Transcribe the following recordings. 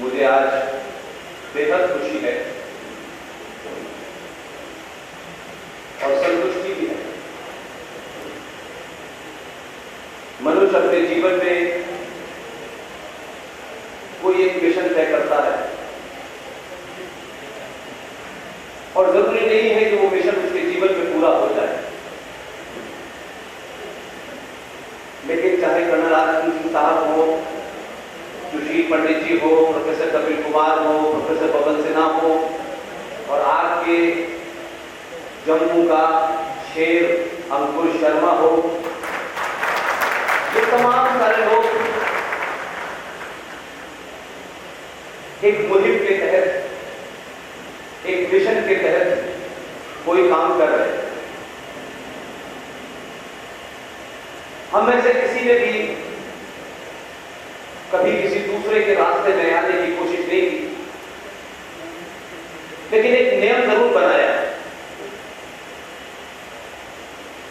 मुझे आज बेहद खुशी है और संतुष्टि भी है। मनुष्य अपने जीवन में कोई एक मिशन तय करता है और जरूरी नहीं है कि वो मिशन उसके जीवन में पूरा हो जाए, लेकिन चाहे कर्नल आर सिंह साहब हो, सुशील पंडित जी हो, प्रोफेसर कपिल कुमार हो, प्रोफेसर पवन सिन्हा हो और आपके जम्मू का शेर अंकुर शर्मा हो, ये तमाम सारे लोग एक मुहिम के तहत, एक मिशन के तहत कोई काम कर रहे हैं। हम में से किसी ने भी कभी किसी दूसरे के रास्ते में आने की कोशिश नहीं की, लेकिन एक नियम जरूर बनाया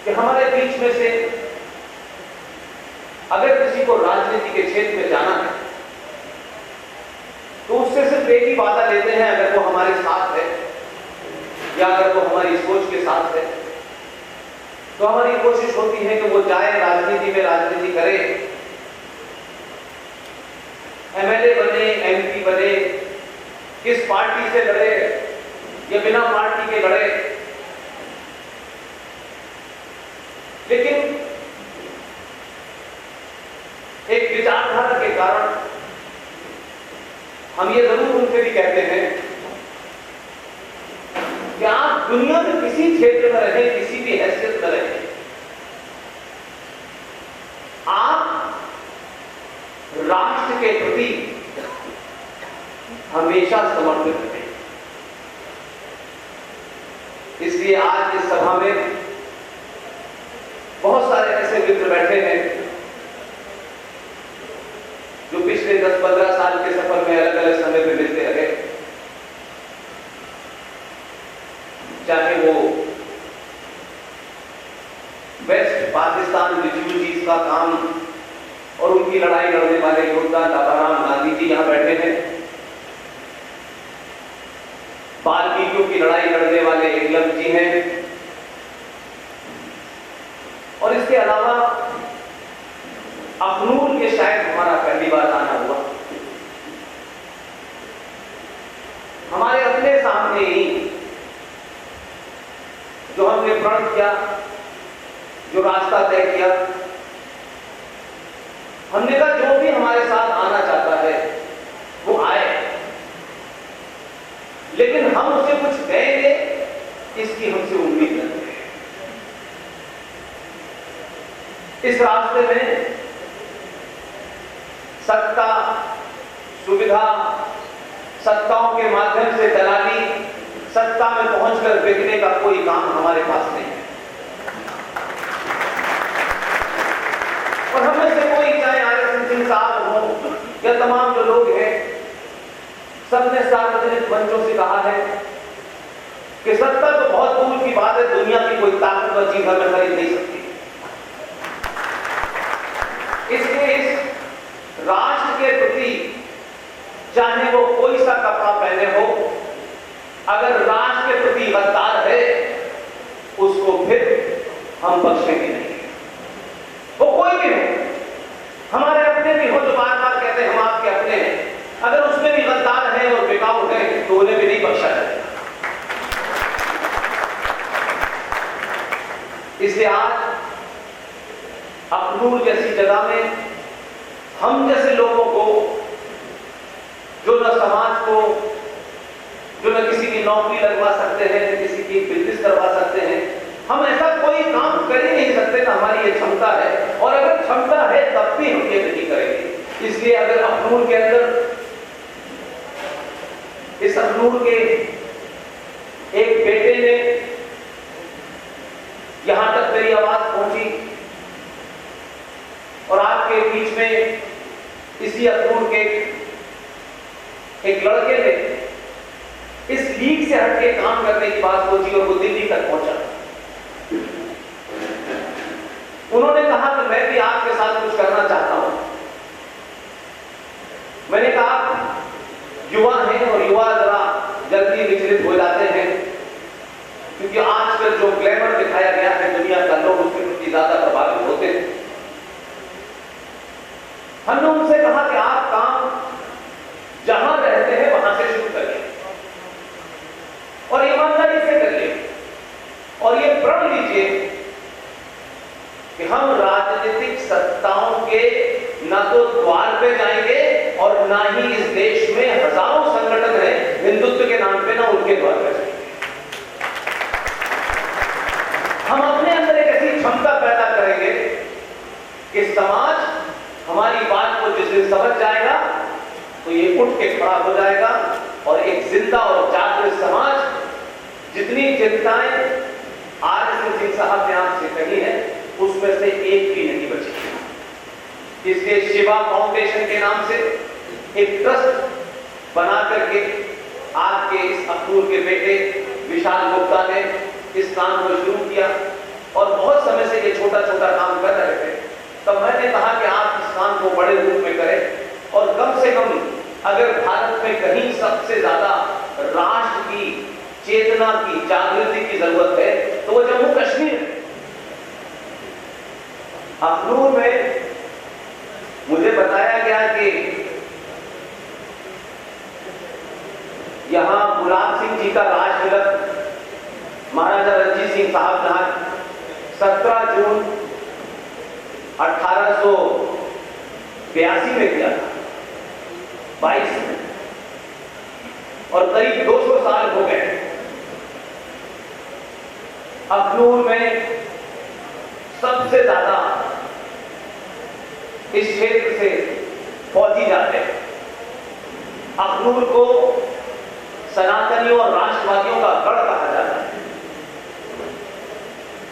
कि हमारे बीच में से अगर किसी को राजनीति के क्षेत्र में जाना है तो उससे सिर्फ एक ही वादा लेते हैं, अगर वो हमारे साथ है या अगर वो हमारी सोच के साथ है तो हमारी कोशिश होती है कि वो जाए, राजनीति में राजनीति करे, एमएलए बने, एमपी बने, किस पार्टी से लड़े या बिना पार्टी के लड़े, लेकिन एक विचारधारा के कारण हम ये जरूर उनसे भी कहते हैं कि आप दुनिया में किसी क्षेत्र में रहे, किसी भी हैसियत में रहे, आप राष्ट्र के प्रति हमेशा समर्पित रहे। इसलिए आज इस सभा में बहुत सारे ऐसे मित्र बैठे हैं जो पिछले 10-15 साल के सफर में अलग अलग समय में मिलते रहे, चाहे वो वेस्ट पाकिस्तान रिफ्यूजीज का काम और उनकी लड़ाई लड़ने वाले योद्धा लाभाराम गांधी जी यहां बैठे हैं, बाल्मीकियों की लड़ाई लड़ने वाले एकलव्य जी हैं, और इसके अलावा अखनूर के शायद हमारा पहली बार आना हुआ, हमारे अपने सामने ही जो हमने प्रण किया, जो रास्ता तय किया, हमने कहा जो भी हमारे साथ आना चाहता है वो आए, लेकिन हम उसे कुछ देंगे इसकी हमसे उम्मीद नहीं है। इस रास्ते में सत्ता, सुविधा, सत्ताओं के माध्यम से दलाली, सत्ता में पहुंचकर बिकने का कोई काम हमारे पास नहीं है। और हमें से कोई, चाहे आर सिंह साहब हो या तमाम जो लोग हैं, सबने सार्वजनिक मंचों से कहा है कि सत्ता तो बहुत दूर की बात है, दुनिया की कोई ताकतवर चीज हमें खरीद नहीं सकती। इसलिए इस राष्ट्र के प्रति चाहे वो कोई सा कपड़ा पहने हो, अगर राष्ट्र के प्रति गद्दार है उसको फिर हम बख्शेंगे नहीं। वो कोई भी हो, हमारे अपने भी हो जो बार बार कहते हैं हम आपके अपने हैं, अगर उसमें भी गद्दार है और बिकाऊ है तो उन्हें भी नहीं बख्शा जाएगा। इसलिए आज अखनूर जैसी जगह में हम जैसे लोगों को, जो न समाज को, जो न किसी की नौकरी लगवा सकते हैं, न किसी की बिजनेस करवा सकते हैं, हम ऐसा कोई काम कर ही नहीं सकते ना हमारी ये क्षमता है, और अगर क्षमता है तब भी हम ये नहीं करेंगे। इसलिए अगर अखनूर के अंदर, इस अखनूर के एक बेटे ने यहां तक मेरी आवाज पहुंची और आपके बीच में इसी अखनूर के एक लड़के ने इस लीग से हटके काम करने की बात सोची और वो दिल्ली तक पहुंचा, उन्होंने कहा कि मैं भी आपके साथ कुछ करना चाहता हूं। मैंने कहा हमने उनसे कहा कि आप काम जहां रहते हैं वहां से शुरू करिए और ईमानदारी से करिए और ये प्रण लीजिए कि हम राजनीतिक सत्ताओं के न तो द्वार पे जाएंगे और ना ही इस देश में हजारों संगठन हैं हिंदुत्व के नाम पे, ना उनके द्वार पे जाएंगे। हम अपने अंदर एक ऐसी क्षमता पैदा करेंगे कि समाज हमारी बात को जिस दिन समझ जाएगा तो ये उठ के खड़ा हो जाएगा और एक जिंदा और जागृत समाज जितनी चिंताएं आर.एस. सिंह साहब ने आपसे कही है उसमें से एक भी नहीं बची। इसलिए शिवा फाउंडेशन के नाम से एक ट्रस्ट बना करके आपके इस अखनूर के बेटे विशाल गुप्ता ने इस काम को शुरू किया और बहुत समय से ये छोटा छोटा काम कर रहे थे। तब मैंने कहा कि आप इस काम को बड़े रूप में करें और कम से कम अगर भारत में कहीं सबसे ज्यादा राष्ट्र की चेतना की जागृति की जरूरत है तो वो जम्मू कश्मीर है। अखनूर में मुझे बताया गया कि यहां गुलाब सिंह जी का राजतिलक महाराजा रणजीत सिंह साहब जहां 17 जून 1882 में किया था, 22 में, और करीब 200 साल हो गए। अखनूर में सबसे ज्यादा इस क्षेत्र से फौजी जाते हैं। अखनूर को सनातनियों और राष्ट्रवादियों का गढ़ कहा जाता है।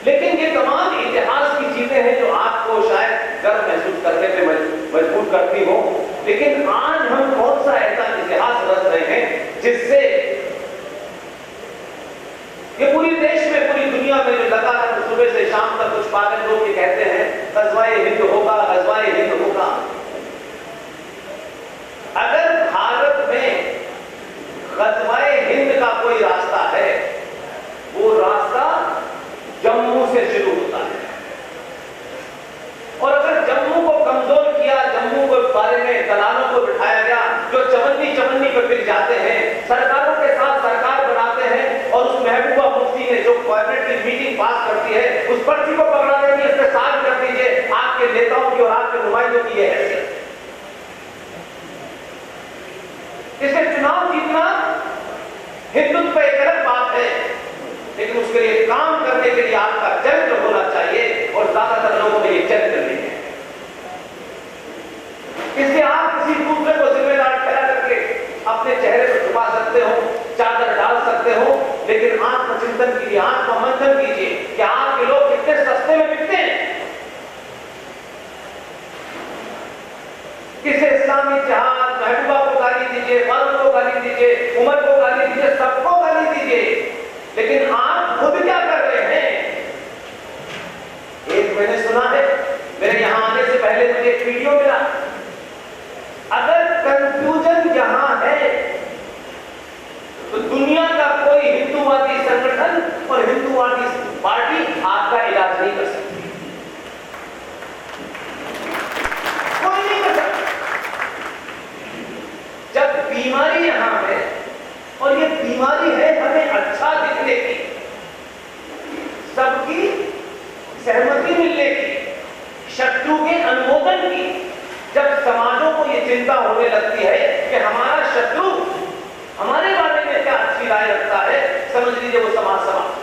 लेकिन ये तमाम इतिहास की चीजें हैं जो आपको शायद गर्व महसूस करने पे मजबूर करती हो, लेकिन आज हम कौन सा ऐसा इतिहास रच रहे हैं जिससे ये पूरी देश में, पूरी दुनिया में जो लगातार सुबह से शाम तक कुछ पागल लोग ये कहते हैं गज़वाए हिंद होगा, गज़वाए हिंद होगा। अगर भारत में गज़वाए हिंद का कोई रास्ता है वो रास्ता जम्मू से शुरू होता है और अगर जम्मू को कमजोर किया, जम्मू के बारे में दलालों को बिठाया गया जो चवन्नी पे फिर जाते हैं, सरकारों के साथ सरकार बनाते हैं और उस महबूबा मुफ्ती ने जो कैबिनेट की मीटिंग पास करती है उस पर्ची को पकड़ा देंगे, इस पे साइन कर दीजिए आपके नेताओं की और आपके नुमाइंदों की यह हैसियत। इससे चुनाव जीतना हिंदुत्व पे एक अलग बात है, लेकिन उसके लिए काम करने के लिए आपका चरित्र होना चाहिए और ज्यादातर लोगों में ये चरित्र नहीं है। इसलिए आप किसी दूसरे को जिम्मेदार ठहरा करके अपने चेहरे पर छुपा सकते हो, चादर डाल सकते हो, लेकिन आत्मचिंतन कीजिए, आत्ममंथन कीजिए कि आपके लोग कितने सस्ते में बिकते हैं। किसे इस्लामी जिहाद, महबूबा को गाली दीजिए, फारूक को गाली दीजिए, उमर को गाली दीजिए, सबको गाली दीजिए, लेकिन आप खुद क्या कर रहे हैं? एक मैंने सुना है, मेरे यहां आने से पहले मुझे एक वीडियो मिला। अगर कंफ्यूजन यहां है तो दुनिया का कोई हिंदूवादी संगठन और हिंदूवादी पार्टी आपका इलाज नहीं कर सकती, कोई नहीं कर सकता। जब बीमारी यहां है और ये बीमारी है हमें अच्छा दिखने की, सबकी सहमति मिलने की, शत्रु के अनुमोदन की, जब समाजों को ये चिंता होने लगती है कि हमारा शत्रु हमारे बारे में क्या अच्छी राय रखता है, समझ लीजिए वो समाज समाप्त।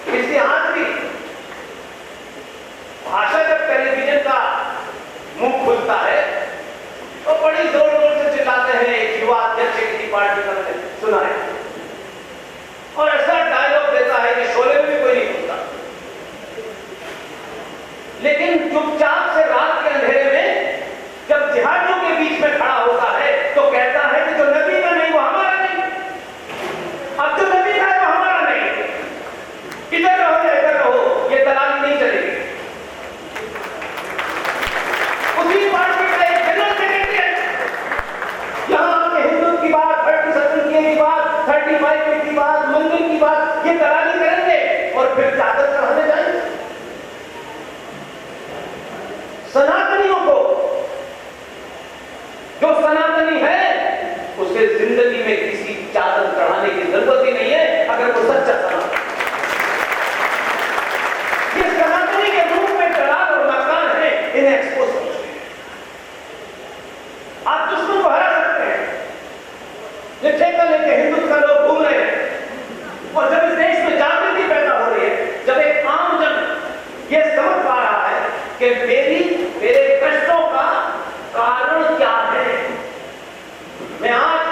इसलिए आज भी भाषा जब टेलीविजन का मुंह खुलता है तो बड़ी जोर जोर से चिल्लाते हैं, एक युवा अध्यक्ष किसी पार्टी का मैंने सुना है और ऐसा डायलॉग देता है कि शोले में भी कोई नहीं खुलता, लेकिन चुपचाप से रात के अंधेरे में जब जिहादियों के बीच में खड़ा होता है तो कहता है कि जो नबी का नहीं वो हमारा नहीं, अब जो नबी का है वो हमारा नहीं, इधर रहो या इधर रहो, ये दलाली नहीं चलेगी। उसी पार्टी का एक जनरल सेक्रेटरी यहां आके हिंदू की बात, 37 की बात, 35 की बात, मंदिर की बात, ये दलाली करेंगे और फिर चादर चढ़ाने जाएंगे। सनातनियों को, जो सनातनी है उसे जिंदगी में किसी चादर चढ़ाने की जरूरत ही नहीं है, अगर वो सच्चा सनातन। ये सनातनी के रूप में चढ़ाव और मकान है, इन्हें एक्सपोज कर सकते हैं। आप दुश्मन को हरा सकते हैं। ये ठेका लेके हिंदुत्व का लोग घूम रहे हैं, और जब इस देश में जागृति पैदा हो रही है, जब एक आम जन ये समझ पा रहा है कि मेरे कष्टों का कारण क्या है, मैं आज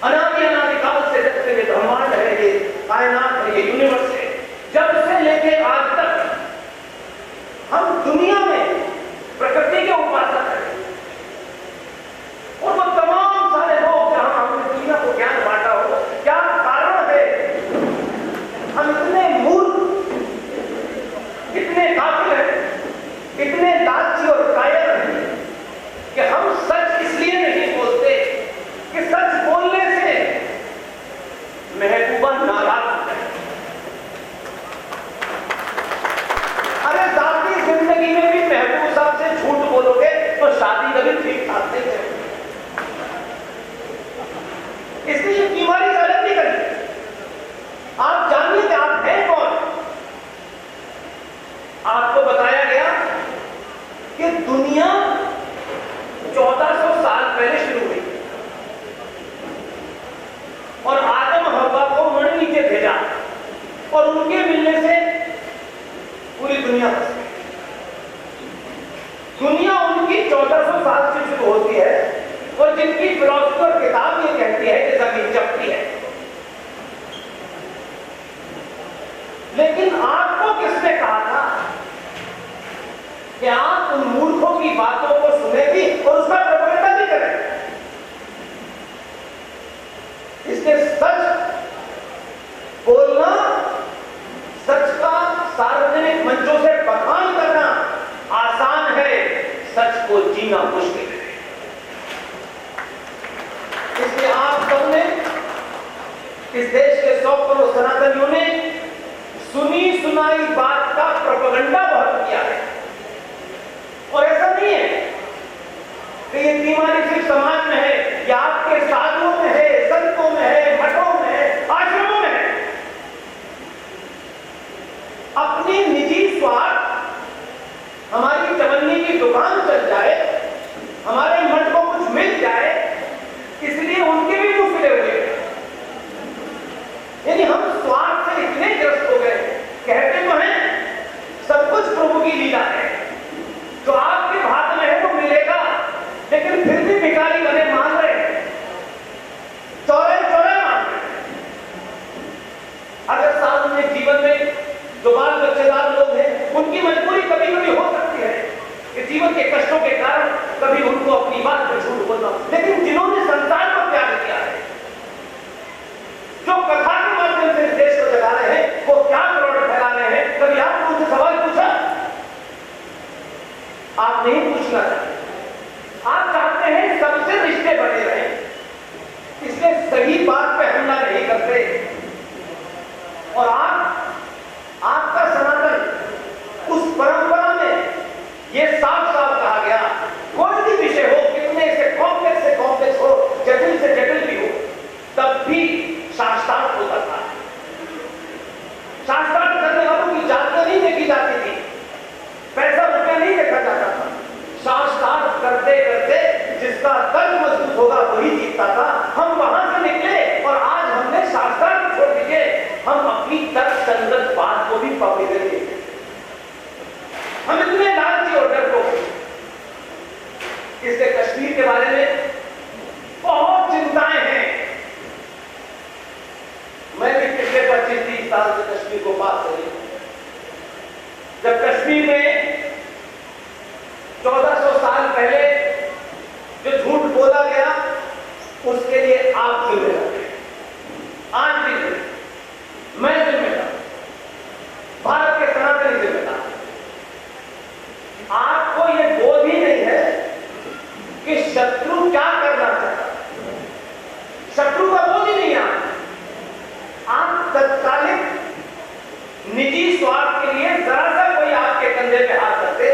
अनादि काल से जब से ये ब्रह्मांड है, ये कायनात है, ये यूनिवर्स है, जब से लेके आज तक हम दुनिया में प्रकृति के उपासक हैं, और वो तमाम सारे लोग जहां हमने दुनिया को ज्ञान बांटा हो, क्या कारण है हम इतने मूर्ख, इतने काफिर हैं, इतने लालची और कायर हैं कि हम सच इसलिए नहीं बोलते कि सच बोलने से महबूबा नाराज होता है। अरे जाती जिंदगी में भी महबूब साहब से झूठ बोलोगे तो शादी कभी ठीक ठाक नहीं चलेगी, इसलिए बीमारी गलत नहीं करेगी। आप जानिए कि आप हैं कौन। आपको बताया गया कि दुनिया 1400 साल पहले शुरू हुई और आदम हव्वा को मणि नीचे भेजा और उनके मिलने से पूरी दुनिया बस गई। दुनिया उनकी 1400 साल से शुरू होती है और जिनकी फिलॉसफर किताब ये कहती है कि जमीन चपटी है। लेकिन आपको किसने कहा था कि आप उन मूर्खों की बातों को सुने भी और उसका प्रोपेगेंडा भी करें? इसलिए सच बोलना, सच का सार्वजनिक मंचों से बखान करना आसान है, सच को जीना मुश्किल है। इसलिए आप सबने, इस देश के 100 करोड़ सनातनियों ने सुनी सुनाई बात का प्रोपेगेंडा बहुत किया है। और ऐसा नहीं है कि ये बीमारी सिर्फ समाज में है, या आपके साधुओं में है, संतों में है, मठों में है, आश्रमों में है। अपनी निजी स्वार्थ, हमारी चवन्नी की दुकान चल जाए, हमारे मठ को कुछ मिल जाए, इसलिए उनके भी मुंह खुले हुए। यानी हम स्वार्थ से इतने ग्रस्त हो गए, कहते तो हैं सब कुछ प्रभु की लीला है, जो आपके हाथ में है वो मिलेगा, लेकिन फिर भी भिखारी बने मान रहे हैं, चौराहे चौराहे मान रहे हैं। अगर सामने जीवन में जो बाल बच्चेदार लोग हैं, उनकी मजबूरी कभी कभी हो सकती है कि जीवन के कष्टों के कारण कभी उनको अपनी बात पर झूठ बोलना, लेकिन जिन्होंने संसार को त्याग किया है, जो कथा के माध्यम से देश को जगा रहे हैं, वो क्या करोड़ फैला रहे हैं, कभी आपने उनसे सवाल पूछा? आप नहीं पूछना चाहते। आप चाहते हैं सबसे रिश्ते बने रहें, इसलिए सही बात पे हमला नहीं करते। और आपका सनातन उस परंपरा में ये साफ साफ कहा गया, कोई भी विषय हो, कितने से कॉम्प्लेक्स हो, जटिल से जटिल भी हो, तब भी शास्त्रार्थ होता था। शास्त्रार्थ करने वालों की जातियां नहीं देखी जाती थी, पैसा रुपया नहीं देखा जाता था। शास्त्रार्थ करते करते जिसका तर्क मजबूत होगा वही जीतता था। हम वहां से निकले और आज हमने शास्त्रार्थ छोड़ दिए, हम अपनी तर्क संगत बात को भी पकड़ लेंगे। हम इतने लालची और डरपोक। इसलिए कश्मीर के बारे में बहुत चिंताएं हैं। मैं भी पिछले 25-30 साल से कश्मीर को पास कर रही हूं। जब कश्मीर में 1400 साल पहले जो झूठ बोला गया, उसके लिए आप जिम्मेदार हैं, आज भी जिम्मेदार, मैं जिम्मेदार, भारत के सनातनी जिम्मेदार। आपको यह बोध ही नहीं है कि शत्रु क्या करना चाहता, शत्रु का बोध ही नहीं है। आप तत्कालिक निजी स्वार्थ के लिए जरा सा कोई आपके कंधे पे हाथ रखते,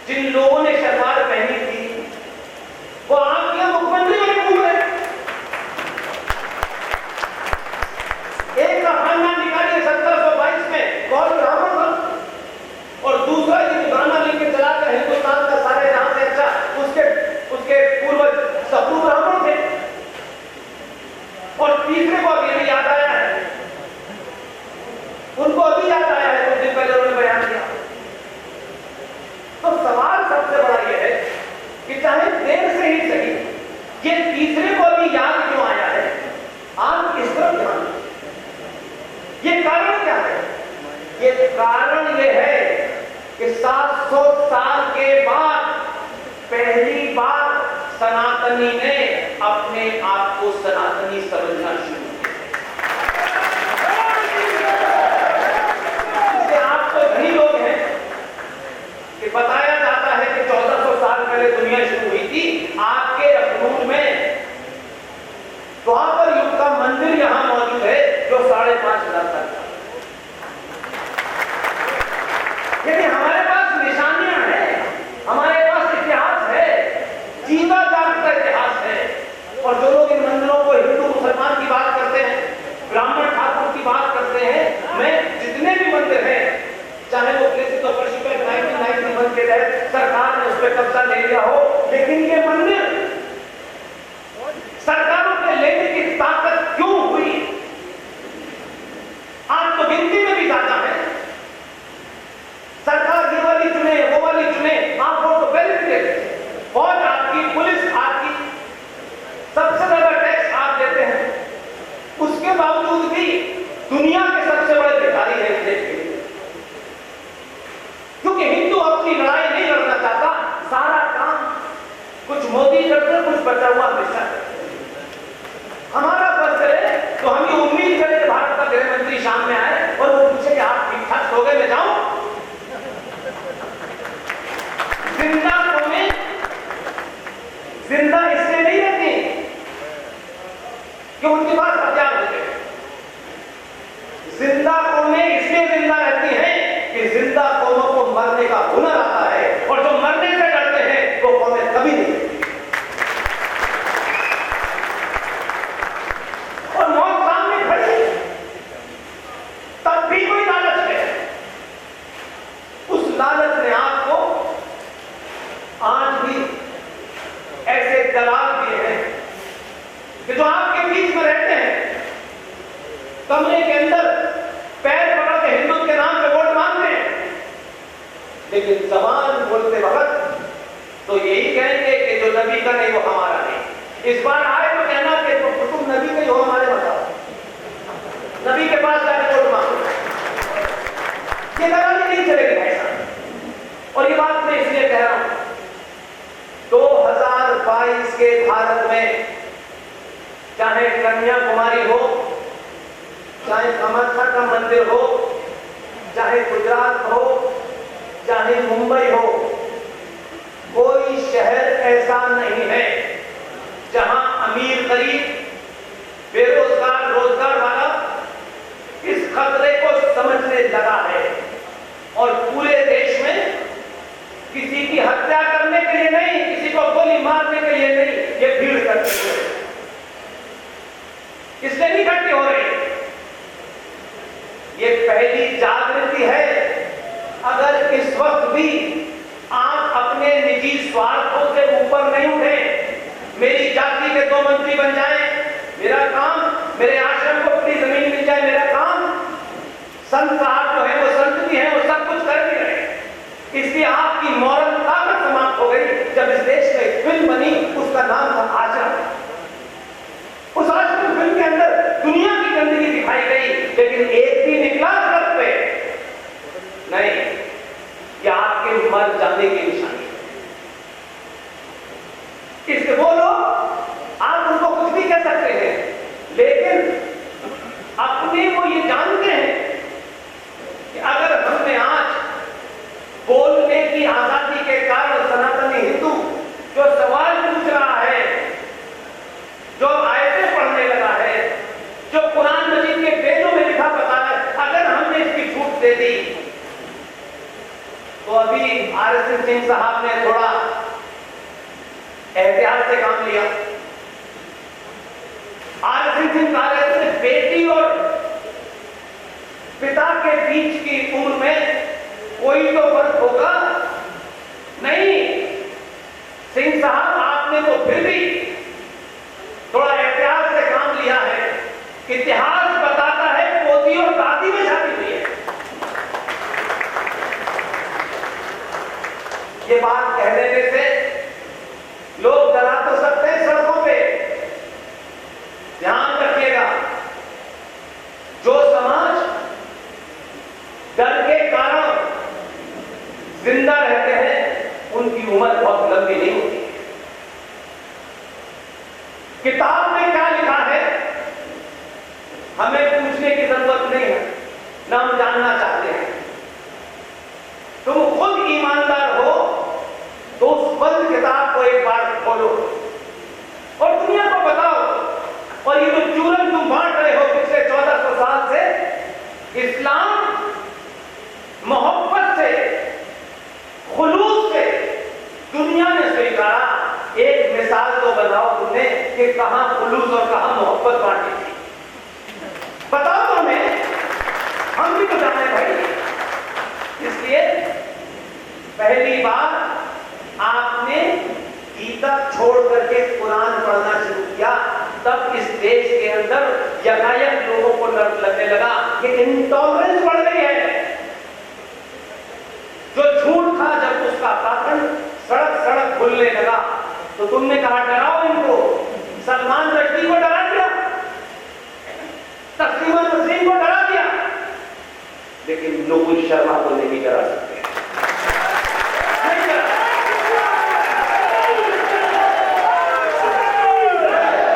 जिन लोगों ने शलवार पहनी थी वो आपके मुख्यमंत्री बने घूम रहे। एक का खानदान निकालिए 1722 में कौन ब्राह्मण था और दूसरा ये गाना लेके चला कर हिंदुस्तान का सारे जहां से अच्छा उसके पूर्वज सप्रू ब्राह्मण थे। और तीसरे को अभी भी याद आया है, उनको अभी याद आया है, कुछ दिन पहले उन्होंने बयान दिया। तो सवाल सबसे बड़ा यह है कि चाहे देर से ही सही, ये तीसरे को अभी याद क्यों आया है? आप इस तरफ ध्यान दें। ये कारण क्या है? ये कारण ये है कि 700 साल के बाद पहली बार सनातनी ने अपने आप को सनातनी समझना शुरू किया। आप तो धनी लोग हैं कि बताया जाता है कि 1400 साल पहले दुनिया शुरू हुई थी। आपके अखनूर में द्वापर युग का मंदिर यहां मौजूद है जो 5,500 साल का। यदि हमारे पास निशानियां हैं, हमारे पास इतिहास है, जीवा जागता इतिहास है। और जो लोग इन मंदिरों को हिंदू मुसलमान की बात करते हैं, ब्राह्मण ठाकुर की बात करते हैं, मैं जितने भी मंदिर हैं, चाहे वो प्लेसेस ऑफ वर्शिप 1991 के तहत सरकार ने उस पर कब्जा ले लिया हो, लेकिन ये मंदिर सरकारों के लेने की ताकत क्यों हुई? आज तो गिनती में भी ज्यादा है। सरकार ये वाली चुने, वो वाली चुने, आप वोट तो पहले भी देते हैं। फौज आपकी, पुलिस आपकी, सबसे ज्यादा टैक्स आप देते हैं। उसके बावजूद भी दुनिया के सबसे बड़े भिखारी है इस देश के। क्योंकि हिंदू अपनी लड़ाई नहीं लड़ना चाहता, सारा काम कुछ मोदी करते, कुछ बचा हुआ पैसा करते। हमारा फर्ज है तो हम ये उम्मीद करें कि भारत का गृह मंत्री शाम में आए और वो पूछे कि आप ठीक ठाक सो गए, मैं जाऊं? जिंदा कौमें जिंदा इसलिए नहीं रहती कि उनके पास हथियार होते हैं। जिंदा कौमें इसलिए जिंदा रहती हैं कि जिंदा कौमों को मरने का हुनर आता है, और जो मरने से डरते हैं वो कौमें कभी नहीं रहती। और मौत सामने खड़ी है, तब भी कोई लालच है। उस लालच ने आपको आज भी ऐसे दलाल किए हैं कि जो आपके बीच में रहते हैं, कमरे के अंदर पैर पकड़ के हिंदू के नाम पे वोट मांगते हैं, लेकिन जबान बोलते वक्त तो यही कहेंगे कि जो नबी का नहीं वो हमारा नहीं। इस बार आए तो कहना कि तुम नबी के हो, हमारे बताओ, नबी के पास जाके वोट मांगो। ये दलाली नहीं चलेगी भाई साहब। और ये बात मैं इसलिए कह रहा हूं, 2022 के भारत में चाहे कन्याकुमारी हो, चाहे कामाख्या का मंदिर हो, चाहे गुजरात हो, चाहे मुंबई हो, कोई शहर ऐसा नहीं है जहां अमीर गरीब, बेरोजगार रोजगार वाला इस खतरे को समझने लगा है। और पूरे देश में किसी की हत्या करने के लिए नहीं, किसी को गोली मारने के लिए नहीं, ये भीड़ करते हुए इसलिए नहीं इकट्ठे हो रहे। ये पहली जागृति है। अगर इस वक्त भी आप अपने निजी स्वार्थों से ऊपर नहीं उठे, मेरी जाति के 2 मंत्री बन जाएं, मेरा काम, मेरे आश्रम को पूरी जमीन मिल जाए, मेरा काम, संत साहब जो है वो संत भी हैं, वो सब कुछ कर भी रहे। इसलिए आपकी मॉरल ताकत समाप्त हो गई। जब इस देश में एक फिल्म बनी, उसका नाम था आश्रम। उस आश्रम फिल्म के अंदर दुनिया की गंदगी दिखाई गई, लेकिन एक भी निकला सड़क पे नहीं। ये आपके मर जाने की निशानी है। इससे वो लोग, आप उनको कुछ भी कह सकते हैं, लेकिन अपने वो ये जानते हैं कि अगर हमने आज बोलने की आजादी के साहब ने थोड़ा एहतियात से काम लिया। आरसी सिंह कहा रहते हैं बेटी और पिता के बीच की उम्र में कोई तो फर्क होगा नहीं। सिंह साहब आपने तो फिर भी थोड़ा एहतियात से काम लिया है। इतिहास बताता है पोती और दादी में शादी हुई है। ये बात कह देने से लोग डरा तो सकते हैं सड़कों पे। ध्यान रखिएगा, जो समाज डर के कारण जिंदा रहते हैं उनकी उम्र बहुत लंबी नहीं होती। किताब में क्या लिखा है हमें पूछने की जरूरत नहीं है, न हम जानना चाहते हैं। तुम खुद ईमानदार हो तो उस बंद किताब को एक बार खोलो और दुनिया को बताओ। और ये जो चूरन तुम बांट रहे हो पिछले 1400 साल से, इस्लाम मोहब्बत से, खुलूस से दुनिया ने स्वीकारा। एक मिसाल तो बताओ तुमने कि कहां खुलूस और कहां मोहब्बत बांटी थी, बताओ तो हमें, हम भी तो जाने भाई। इसलिए पहली बार आपने गीता छोड़ करके कुरान पढ़ना शुरू किया, तब इस देश के अंदर यकायक लोगों को लगने लगा कि इंटॉलरेंस बढ़ गई है। जो झूठ था जब उसका पाखंड सड़क सड़क खुलने लगा तो तुमने कहा डराओ इनको। सलमान रश्दी को डरा दिया, तस्लीमा नसरीन को डरा दिया, लेकिन नुपुर शर्मा को नहीं डरा सकते।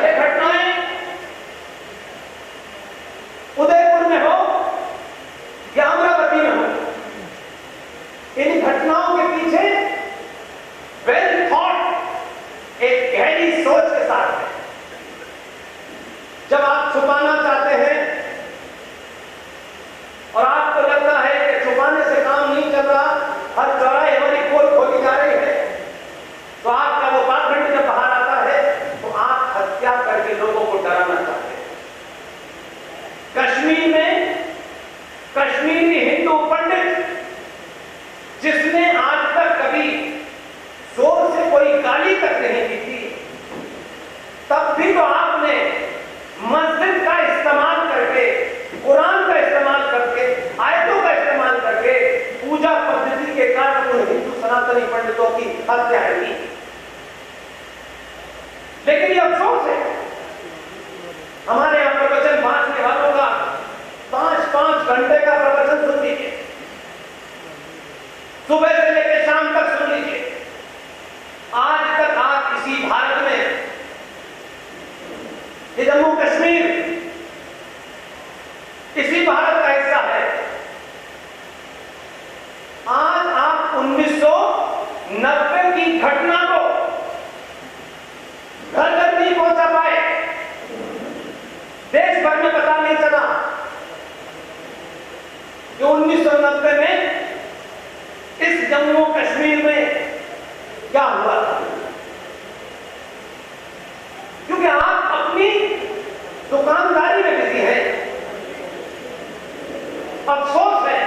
ये घटनाएं उदयपुर में हो या अमरावती में हो, इन घटनाओं के पीछे वेल थॉट एक गहरी सोच के साथ है। जब आप छुपाना चाहते हैं और आपको लगता है कि छुपाने से काम नहीं चल रहा, हर चौराहे हमारी पोल खोली जा रही है, तो आपका वो पाखंड जब बाहर आता है तो आप हत्या करके लोगों को डराना चाहते हैं। कश्मीर में कश्मीरी हिंदू पंडित जिसने आज तक कभी जोर से कोई गाली तक नहीं की थी, तब भी तो आपने मस्जिद का इस्तेमाल करके, कुरान का इस्तेमाल करके, आयतों का इस्तेमाल करके पूजा पद्धति के कारण उन हिंदू सनातनी पंडितों की हत्या की। लेकिन ये अफसोस है, हमारे यहां प्रवचन बांटने वालों का 5-5 घंटे का प्रवचन सुन लीजिए, सुबह से लेकर शाम तक सुन लीजिए। आज तक आप इसी भारत में, ये जम्मू कश्मीर इसी भारत का हिस्सा है, आज आप 1990 की घटना को घर घर नहीं पहुंचा पाए, देश भर में पता नहीं चला कि 1990 में इस जम्मू कश्मीर में क्या हुआ था। क्योंकि आप अपनी दुकानदारी में बिजी हैं। अफसोस है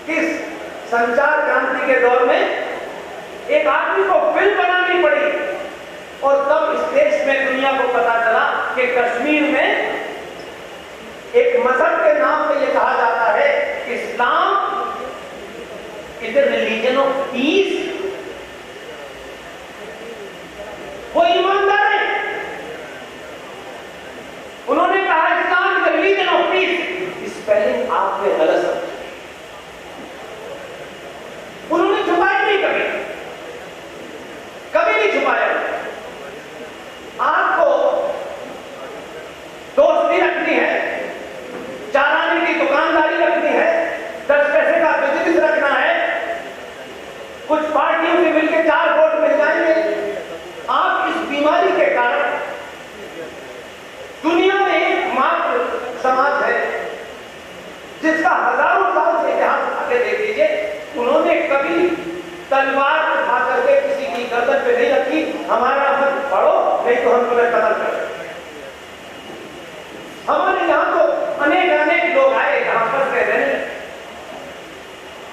कि संचार क्रांति के दौर में एक आदमी को फिल्म बनानी पड़ी और तब इस देश में दुनिया को पता चला कि कश्मीर में एक मजहब के नाम पे ये कहा जाता है Islam is the religion of peace. वो ईमानदार है, उन्होंने कहा Islam is the religion of peace. Spelling आपने गलत समझी, उन्होंने छुपाया नहीं, कभी नहीं छुपाया। आपको दोस्ती रखनी है, चाराने की दुकानदारी रखनी है, 10 पैसे का बिजनेस रखना है, कुछ पार्टियों से मिलकर 4 वोट मिल जाएंगे। आप इस बीमारी के कारण, दुनिया में एकमात्र समाज है जिसका हजारों साल से इतिहास आगे देख लीजिए, उन्होंने कभी तलवार उठा करके किसी की गर्दन पे नहीं रखी, हमारा मत पढ़ो नहीं तो हम तुम्हें कत्ल कर देंगे। हमारे यहां तो अनेक अनेक लोग आए यहां पर रहने,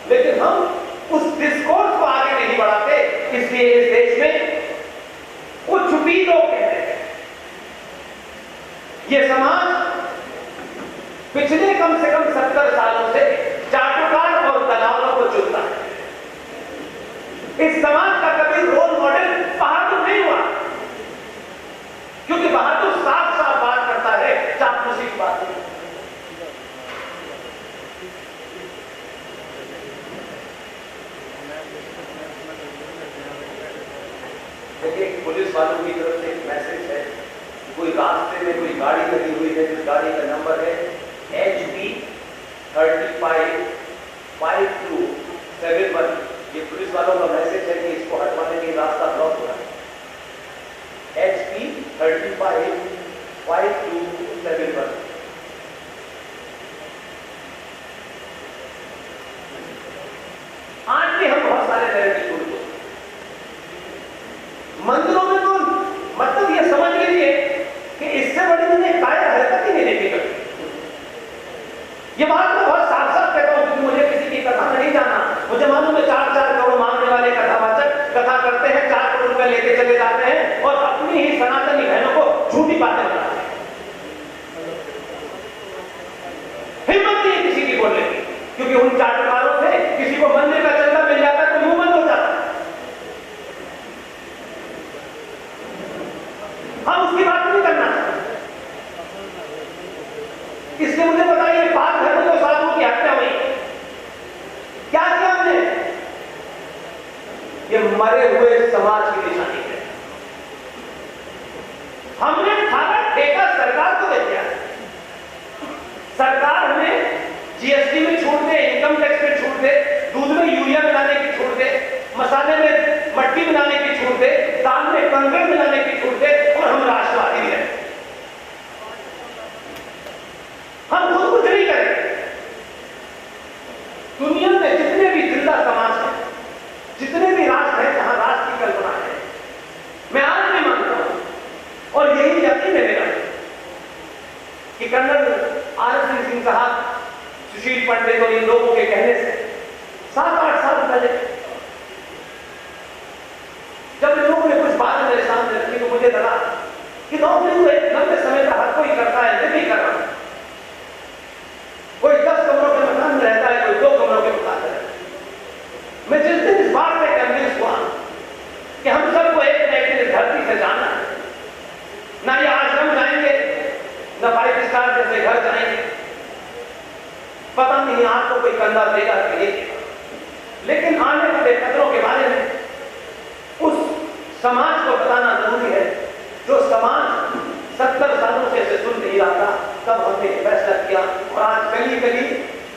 लेकिन हम उस डिस्कोर्स को आगे नहीं बढ़ाते, इसलिए इस देश में कुछ भी लोग कहते हैं। ये समाज पिछले कम से कम 70 सालों से चाटुकार और दलालों को चुनता है। इस समाज का कभी रोल मॉडल बहादुर नहीं हुआ, क्योंकि बहादुर साफ साफ बात करता है, चापलूसी की बात नहीं। देखिए, पुलिस वालों की तरफ से एक मैसेज है, कोई रास्ते में कोई गाड़ी लगी हुई है, जिस गाड़ी का नंबर है HP 355271, ये पुलिस वालों का मैसेज है कि इसको हटवाने के लिए रास्ता ब्लॉक हो रहा है। HP 355271। आज भी हम बहुत सारे नैरेटिव छोड़ दो। मंदिरों में तो मतलब ये समझ लीजिए कि इससे बड़ी मैंने कायर हरकत ही नहीं देखी कभी। ये बात मैं बहुत साफ साफ कहता हूं, क्योंकि मुझे किसी की कथा में नहीं जाना। मुझे मालूम है 4-4 करोड़ मांगने वाले कथावाचक कथा करते हैं, 4 करोड़ रुपए लेके चले जाते हैं और अपनी ही सनातनी बहनों को झूठी बातें बताते हैं। हिम्मत नहीं है किसी की बोलने की, क्योंकि उन चाटुकारों से किसी को मंदिर का चंदा मिल जाता है तो मुंह बंद हो जाता है। हम उसकी बात नहीं करना। इसलिए मुझे बताइए, 5 धर्मों को साधुओं की हत्या हुई, क्या किया हमने? ये मरे हुए समाज की निशानी है। हमने सारा ठेका सरकार को दे दिया। सरकार हमें GST में छूट दे, इनकम टैक्स में छूट दे, दूध में यूरिया मिलाने की छूट दे, मसाले में मट्टी मिलाने की छूट दे, दाल में कंकड़ मिलाने की छूट दे, और हम राष्ट्रवादी हैं। हम खुद कुछ नहीं करेंगे। दुनिया में जितने भी जिंदा समाज हैं, जितने भी राष्ट्र हैं जहां राष्ट्र की कल्पना है, मैं आज भी मानता हूं और यही यकीन है मेरा कि कर्नल RS सिंह साहब, सुशील पंडित और इन लोगों के कहने से 7-8 साल पहले जब इन लोगों ने कुछ बात मेरे सामने रखी तो मुझे लगा कि नौकरी को एक लंबे समय तक हर कोई करता है, मैं भी कर रहा हूं। कोई 10 कमरों के मकान में रहता है, कोई 2 कमरों के मकान में रहता है। मैं जिस दिन इस बात से कन्विंस हुआ कि हम सबको एक न एक दिन धरती से जाना है, ना ये आश्रम जाएंगे, ना 5 स्टार जैसे घर जाएंगे, पता नहीं आपको कोई कंधा देगा कि नहीं देगा, लेकिन आने वाले खतरों के बारे में उस समाज को बताना जरूरी है, जो समाज 70 सालों से इसे सुन नहीं रहा था। तब हमने फैसला किया और आज गली गली,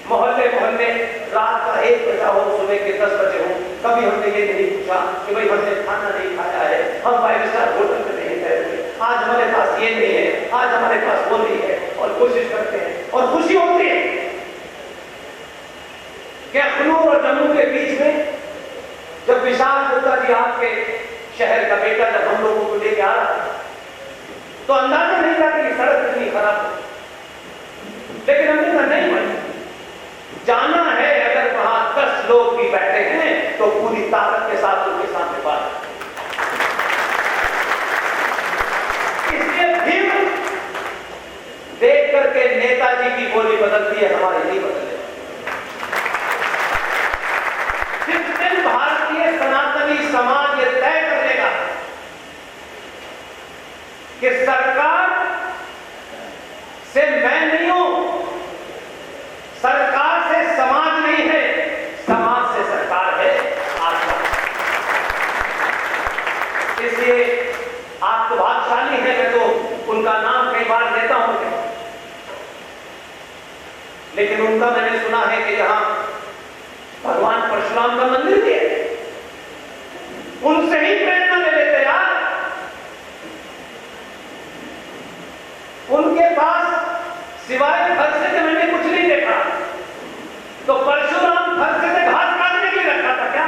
मोहल्ले मोहल्ले, रात का 1 बजा हो, सुबह के 10 बजे हो, कभी हमने ये नहीं पूछा कि भाई हमने खाना नहीं खाया है, हम 5 स्टार होटल में नहीं गए हुए, आज हमारे पास ये नहीं है, आज हमारे पास वो नहीं है, और कोशिश करते हैं और खुशी होती है। क्या अखनूर और जम्मू के बीच में जब विशाल गुप्ता जी आपके शहर का बेटा जब हम लोगों को लेके आ रहा तो अंदाजा नहीं था कि सड़क इतनी खराब हो, लेकिन हमने कहा नहीं बनी, जाना है। अगर वहां 10 लोग भी बैठे हैं तो पूरी ताकत के साथ उनके सामने बात। इसलिए फिर देख करके नेताजी की बोली बदलती है, हमारी नहीं बदले। जिस दिन भारतीय सनातनी समाज ये तय कर लेगा कि सरकार से मैं नहीं हूं, सरकार से समाज नहीं है, समाज से सरकार है, आत्मा। इसलिए आप तो भाग्यशाली हैं, मैं तो उनका नाम कई बार लेता हूं, लेकिन उनका मैंने सुना है कि यहां भगवान परशुराम का मंदिर भी है, उनसे ही प्रेरणा ले लेते यार। उनके पास सिवाय फरसे से मैंने कुछ नहीं देखा, तो परशुराम फरसे से घास काटने के लिए रखा था क्या?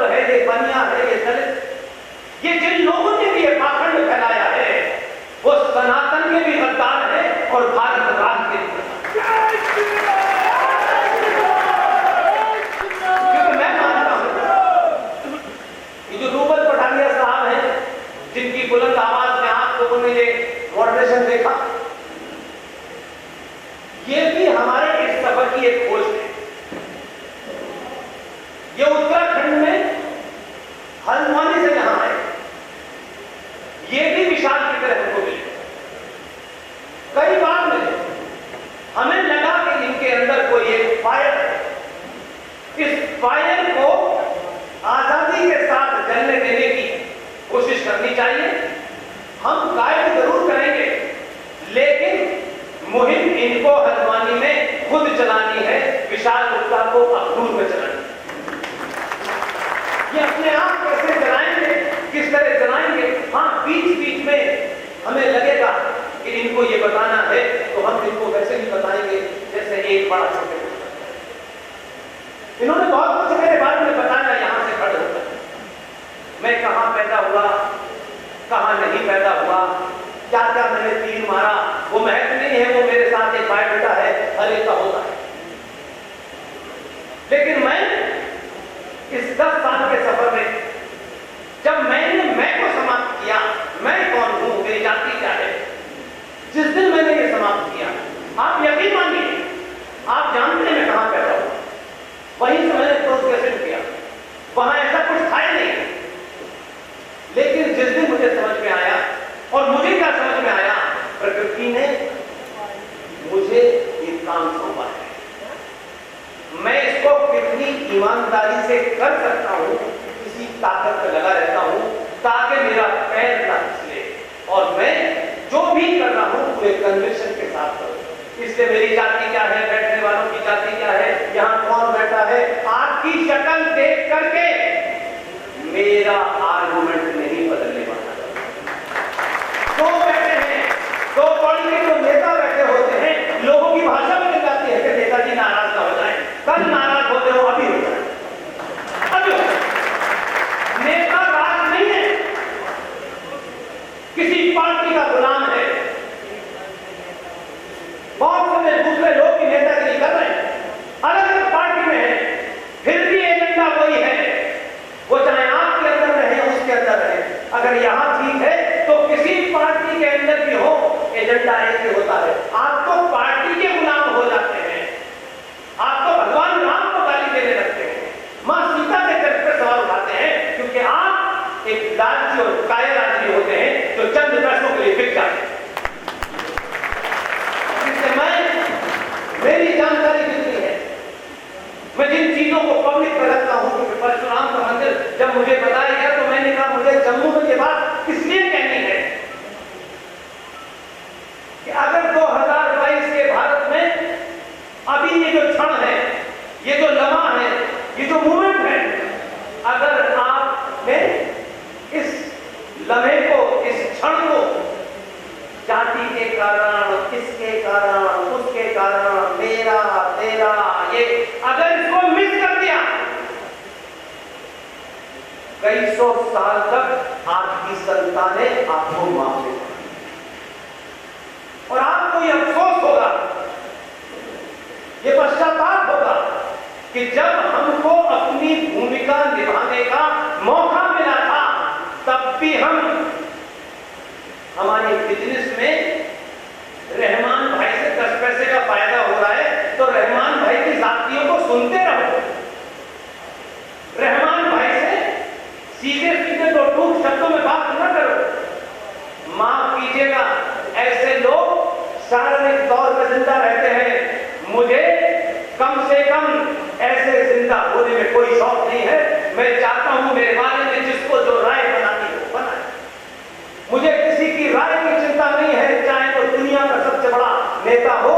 यादव है, ये बनिया है, ये दलित, ये जिन लोगों ने भी ये पाखंड फैलाया है वो सनातन के भी गद्दार है और भारत राष्ट्र के भी। क्योंकि मैं मानता हूं ये जो रूबल पठानिया साहब हैं, जिनकी बुलंद आवाज में आप लोगों ने ये मॉडरेशन देखा, ये भी हमारे इस सफर की एक खोज है। ये उत्तराखंड में हल्द्वानी से यहां आए, ये भी विशाल की तरह हमको मिले, कई बार मिले। हमें लगा कि इनके अंदर कोई एक फायर है, इस फायर को आजादी के साथ जलने देने की कोशिश करनी चाहिए। हम गाइड जरूर करेंगे, लेकिन मुहिम इनको हल्द्वानी में खुद चलानी है, विशाल गुप्ता को अखनूर में चलानी है। ये अपने आप कैसे चलाएंगे, किस तरह चलाएंगे, हाँ बीच बीच में हमें लगेगा कि इनको ये बताना है तो हम इनको वैसे ही बताएंगे जैसे एक बड़ा छोटे। इन्होंने बहुत कुछ मेरे बारे में बताया यहां से खड़े होकर, मैं कहां पैदा हुआ, कहां नहीं पैदा हुआ, क्या क्या मैंने तीर मारा, वो महत्व नहीं है, वो मेरे साथ एक बायोडाटा है, हर एक का होता है। लेकिन मैं इस 10 साल के सफर में जब मैंने मैं को समाप्त किया, मैं कौन हूं, मेरी जाति क्या है, जिस दिन मैंने ये समाप्त किया, आप यकीन मानिए, आप जानते हैं मैं कहां पैदा हुआ, वहीं से मैंने प्रोग्रेशन किया, वहां ऐसा कुछ था ही नहीं। लेकिन जिस दिन मुझे समझ में आया, और मुझे क्या समझ में आया, प्रकृति ने मुझे ये काम सौंपा है, मैं इसको कितनी ईमानदारी से कर सकता हूं, किसी ताकत पे लगा रहता हूं ताकि मेरा पैर ना फिसले, और मैं जो भी कर रहा हूं पूरे कन्विक्शन के साथ करूं। इसलिए मेरी जाति क्या है, बैठने वालों की जाति क्या है, यहां कौन बैठा है, आपकी शक्ल देख करके मेरा आर्गुमेंट नहीं बदलने वाला। दो बैठे हैं, दो पार्टी के जो नेता बैठे होते हैं, लोगों की भाषा में मिल जाती है कि नेताजी नाराज ना हो जाए, कल नाराज होते हो, अभी हो जाए, अभी हो जाए। नेता राज नहीं है, किसी पार्टी का गुलाम है। बहुत सारे दूसरे लोग भी नेतागिरी कर रहे हैं, अलग अलग पार्टी में है, फिर भी एजेंडा वही है, वो चाहे आपके अंदर रहे, उसके अंदर रहे। अगर यहां ठीक है तो किसी पार्टी के अंदर भी हो, एजेंडा एक ही होता है। आप तो पार्टी के गुलाम हो जाते हैं, आप तो भगवान राम को गाली देने लगते हैं, मां सीता के चरित्र पर सवाल उठाते हैं, क्योंकि आप एक लालची और कायर आदमी होते हैं जो चंद पैसों के लिए बिक जाते हैं। इससे मेरी जानकारी जितनी है, मैं जिन चीजों को पब्लिक पर रखता हूं, क्योंकि परशुराम का मंदिर जब मुझे बताया गया तो मैंने कहा मुझे जम्मू में ये बात इसलिए कहनी है कि अगर 2022 के भारत में अभी ये जो क्षण है, ये जो लम्हा है, ये जो मूवमेंट है, अगर आपने इस लम्हे को, इस क्षण को जाति के कारण, किसके कारण, उसके कारण, मेरा तेरा, ये अगर इसको मिस कर दिया, कई सौ साल तक आपकी संतानें आपको माफ देंगी, और आपको ये अफसोस होगा, ये पश्चाताप होगा कि जब हमको अपनी भूमिका निभाने का मौका मिला था, तब भी हमारे बिजनेस में रहमान भाई से 10 पैसे का फायदा हो रहा है तो रहमान भाई की जातियों को सुनते रहो, रहमान भाई से सीधे सीधे तो टूक शब्दों में बात न करो। माफ कीजिएगा, ऐसे लोग शारीरिक तौर पर जिंदा रहते हैं, मुझे कम से कम ऐसे जिंदा होने में कोई शौक नहीं है। मैं चाहता हूं मेरे बारे में जिसको जो राय बनानी हो बनाए, मुझे किसी की राय की चिंता नहीं है, चाहे वो दुनिया का सबसे बड़ा नेता हो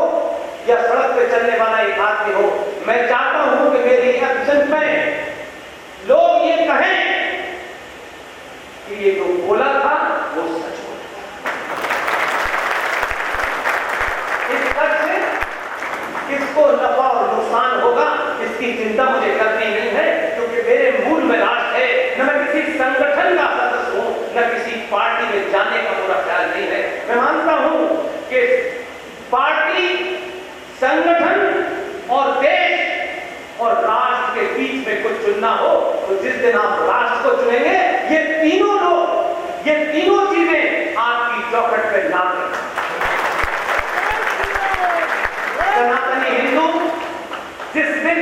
या सड़क पे चलने वाला एक आदमी हो। मैं चाहता हूं कि मेरी एक्शन में लोग ये कहें कि ये जो बोला था वो सच बोला। इस सच से किसको नफा और नुकसान होगा इसकी चिंता मुझे करनी नहीं है, क्योंकि मेरे मूल में राष्ट्र है नहीं है। मैं मानता हूं कि पार्टी, संगठन और देश और राष्ट्र के बीच में कुछ चुनना हो तो जिस दिन आप राष्ट्र को चुनेंगे, ये तीनों लोग, ये तीनों चीजें आपकी चौखट पे ना करें। सनातनी हिंदू जिस दिन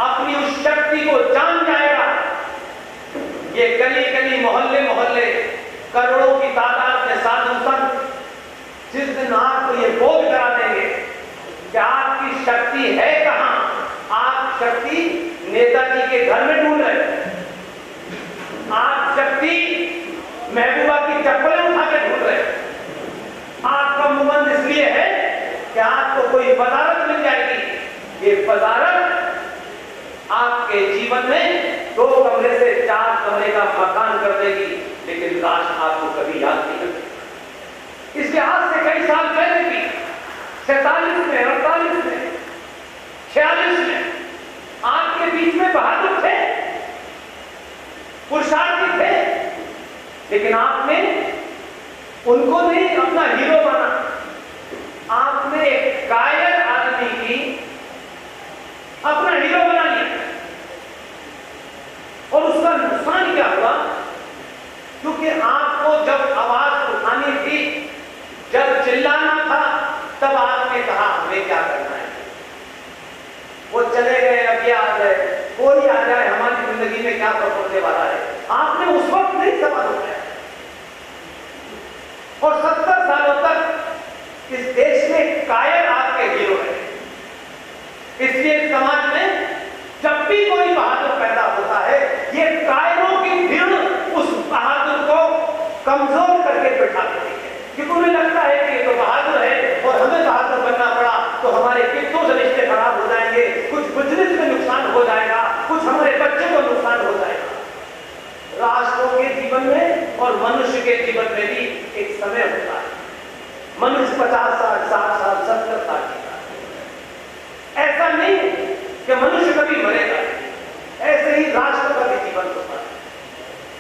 अपनी उस शक्ति को जान जाएगा, ये गली गली, मोहल्ले मोहल्ले, करोड़ों की तादाद में साधु संत जिस दिन आपको ये बोध करा देंगे कि आपकी शक्ति है कहां, आप शक्ति नेताजी के घर में ढूंढ रहे हैं, आप शक्ति महबूबा की चप्पलें उठा के ढूंढ रहे हैं, आपका मुंबंद इसलिए है कि आपको कोई पदारत मिल जाएगी। ये पदारत आपके जीवन में 2 कमरे से 4 कमरे का मकान कर देगी, लेकिन राष्ट्र आपको कभी याद नहीं करेगा। इसके आज से कई साल पहले भी 47 में, 48 में, 46 में आपके बीच में बहादुर थे, पुरुषार्थी थे, लेकिन आपने उनको नहीं अपना हीरो माना। आपने एक कायर आदमी की अपना हीरो बना लिया और उसका नुकसान क्या हुआ? क्योंकि आपको जब आवाज उठानी थी, जब चिल्लाना था, तब आपने कहा हमें क्या करना है। वो चले गए, अब ये आ गए, कोई आ जाए, हमारी जिंदगी में क्या फर्क पड़ने वाला है। आपने उस वक्त नहीं सवाल उठाया और 70 सालों तक इस देश में कायर आपके हीरो है। इसलिए समाज में जब भी कोई बहादुर पैदा होता है, ये कायरों की भीड़ उस बहादुर को कमजोर करके बैठा देती है, क्योंकि उन्हें लगता है कि ये तो बहादुर है और हमें बहादुर बनना पड़ा तो हमारे कितनों से रिश्ते खराब हो जाएंगे, कुछ बिजनेस में नुकसान हो जाएगा, कुछ हमारे बच्चे को नुकसान हो जाएगा। राष्ट्रों के जीवन में और मनुष्य के जीवन में भी एक समय होता है। मनुष्य 50 साल, 60 साल, 70 साल जीता है। ऐसा नहीं कि मनुष्य कभी मरेगा, ऐसे ही राष्ट्र का भी जीवन होता है।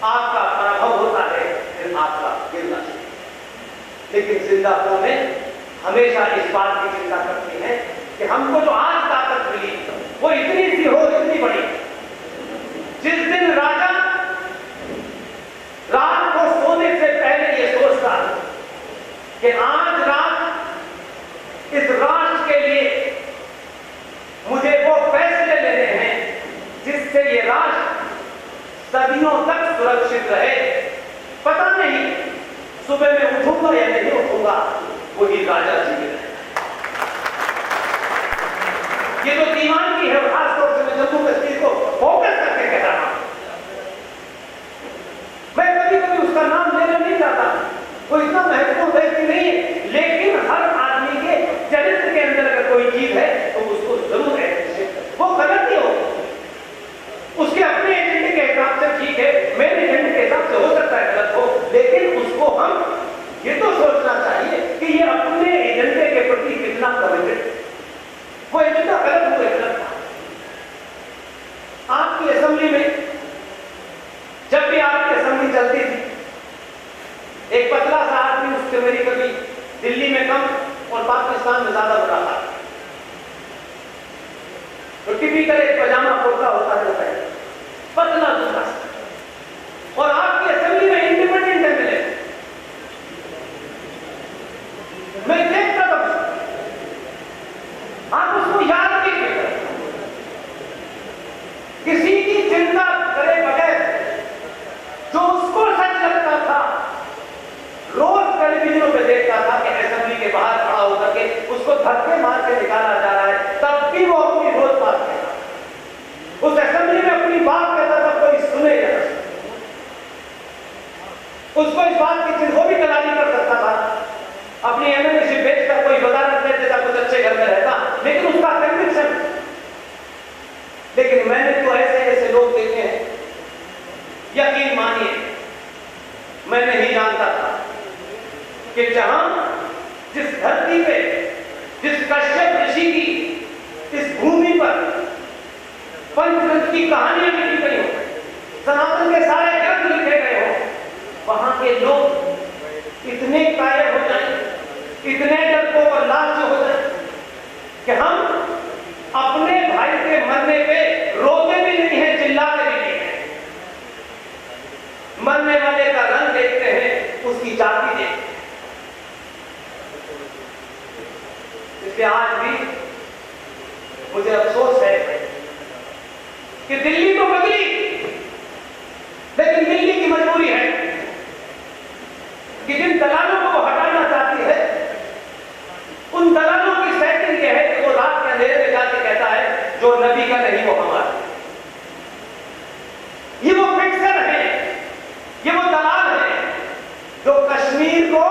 आपका पराभव होता है, फिर आपका गिरना चाहिए। लेकिन जिंदा कौमें हमेशा इस बात की चिंता करती है कि हमको जो आज ताकत मिली वो इतनी सी हो, इतनी बड़ी। जिस दिन राजा रात को सोने से पहले ये सोचता कि आज रात इस राष्ट्र के लिए मुझे वो फैसले लेने हैं जिससे ये राष्ट्र सदियों तक सुरक्षित रहे। पता नहीं सुबह में उठूंगा या नहीं उठूंगा, वही राजा जी रहे। ये तो दीवान की है, खासतौर से मैं जम्मू कश्मीर को फोकस करके कह रहा हूं। मैं कभी कभी उसका नाम लेना नहीं चाहता, वो इतना महत्वपूर्ण व्यक्ति नहीं है, लेकिन हर आदमी के चरित्र के अंदर अगर कोई चीज है तो उसको जरूर है। वो गलत नहीं हो, उसके अपने एजेंडे के हिसाब से ठीक है, मेरे एजेंडे के हिसाब से हो सकता है गलत हो, लेकिन उसको हम ये तो सोचना चाहिए कि ये अपने एजेंडे के प्रति कितना कमिटेड। वो एजेंडा गलत हुआ, गलत था। आपकी असेंबली में जब भी आपकी असेंबली चलती थी, एक पतला सा आदमी, उससे मेरी कभी दिल्ली में कम और पाकिस्तान में ज्यादा बुरा था। तो टिपिकल एक पजामा कुर्ता होता है, पतला दूसरा, और आपकी असेंबली में इंडिपेंडेंट एमएलए, मैं देखता था आप उसको याद नहीं करते, किसी की चिंता करे बगैर जो उसको सच लगता था, रोज टेलीविजनों पे देखता था कि असेंबली के बाहर खड़ा होकर के उसको धक्के मार के निकाला जा रहा है, तब भी वो अपनी रोज बात कहता, उस असेंबली में अपनी बात कहता था, कोई सुने या ना। उसको इस बात की चिंता, वो भी दलाली कर सकता था, अपनी एमएलएशिप बेचकर कोई वजारत दे देता, कुछ अच्छे घर में रहता, लेकिन उसका कन्विक्शन। लेकिन मैंने तो ऐसे ऐसे लोग देखे हैं, यकीन मानिए मैं नहीं जानता था कि जहां जिस धरती पे, जिस कश्यप ऋषि की इस भूमि पर पंचतंत्र की कहानियां लिखी गई हो, सनातन के सारे ग्रंथ लिखे गए हो, वहां के लोग इतने इतने कायर हो जाएं, इतने डरपोक और लालची हो जाएं कि हम अपने भाई के मरने पे रोते भी नहीं हैं, चिल्लाते भी नहीं हैं। मरने वाले का रंग देखते हैं, उसकी जाति देखते हैं। इसलिए आज भी मुझे अफसोस है कि दिल्ली तो बदली, लेकिन दिल्ली की मजबूरी है कि जिन दलालों को वो हटाना चाहती है, उन दलालों की सेटिंग यह है कि वो रात के अंधेरे में जाके कहता है जो नबी का नहीं वो हमारा। ये वो फिक्सर है, ये वो दलाल है जो कश्मीर को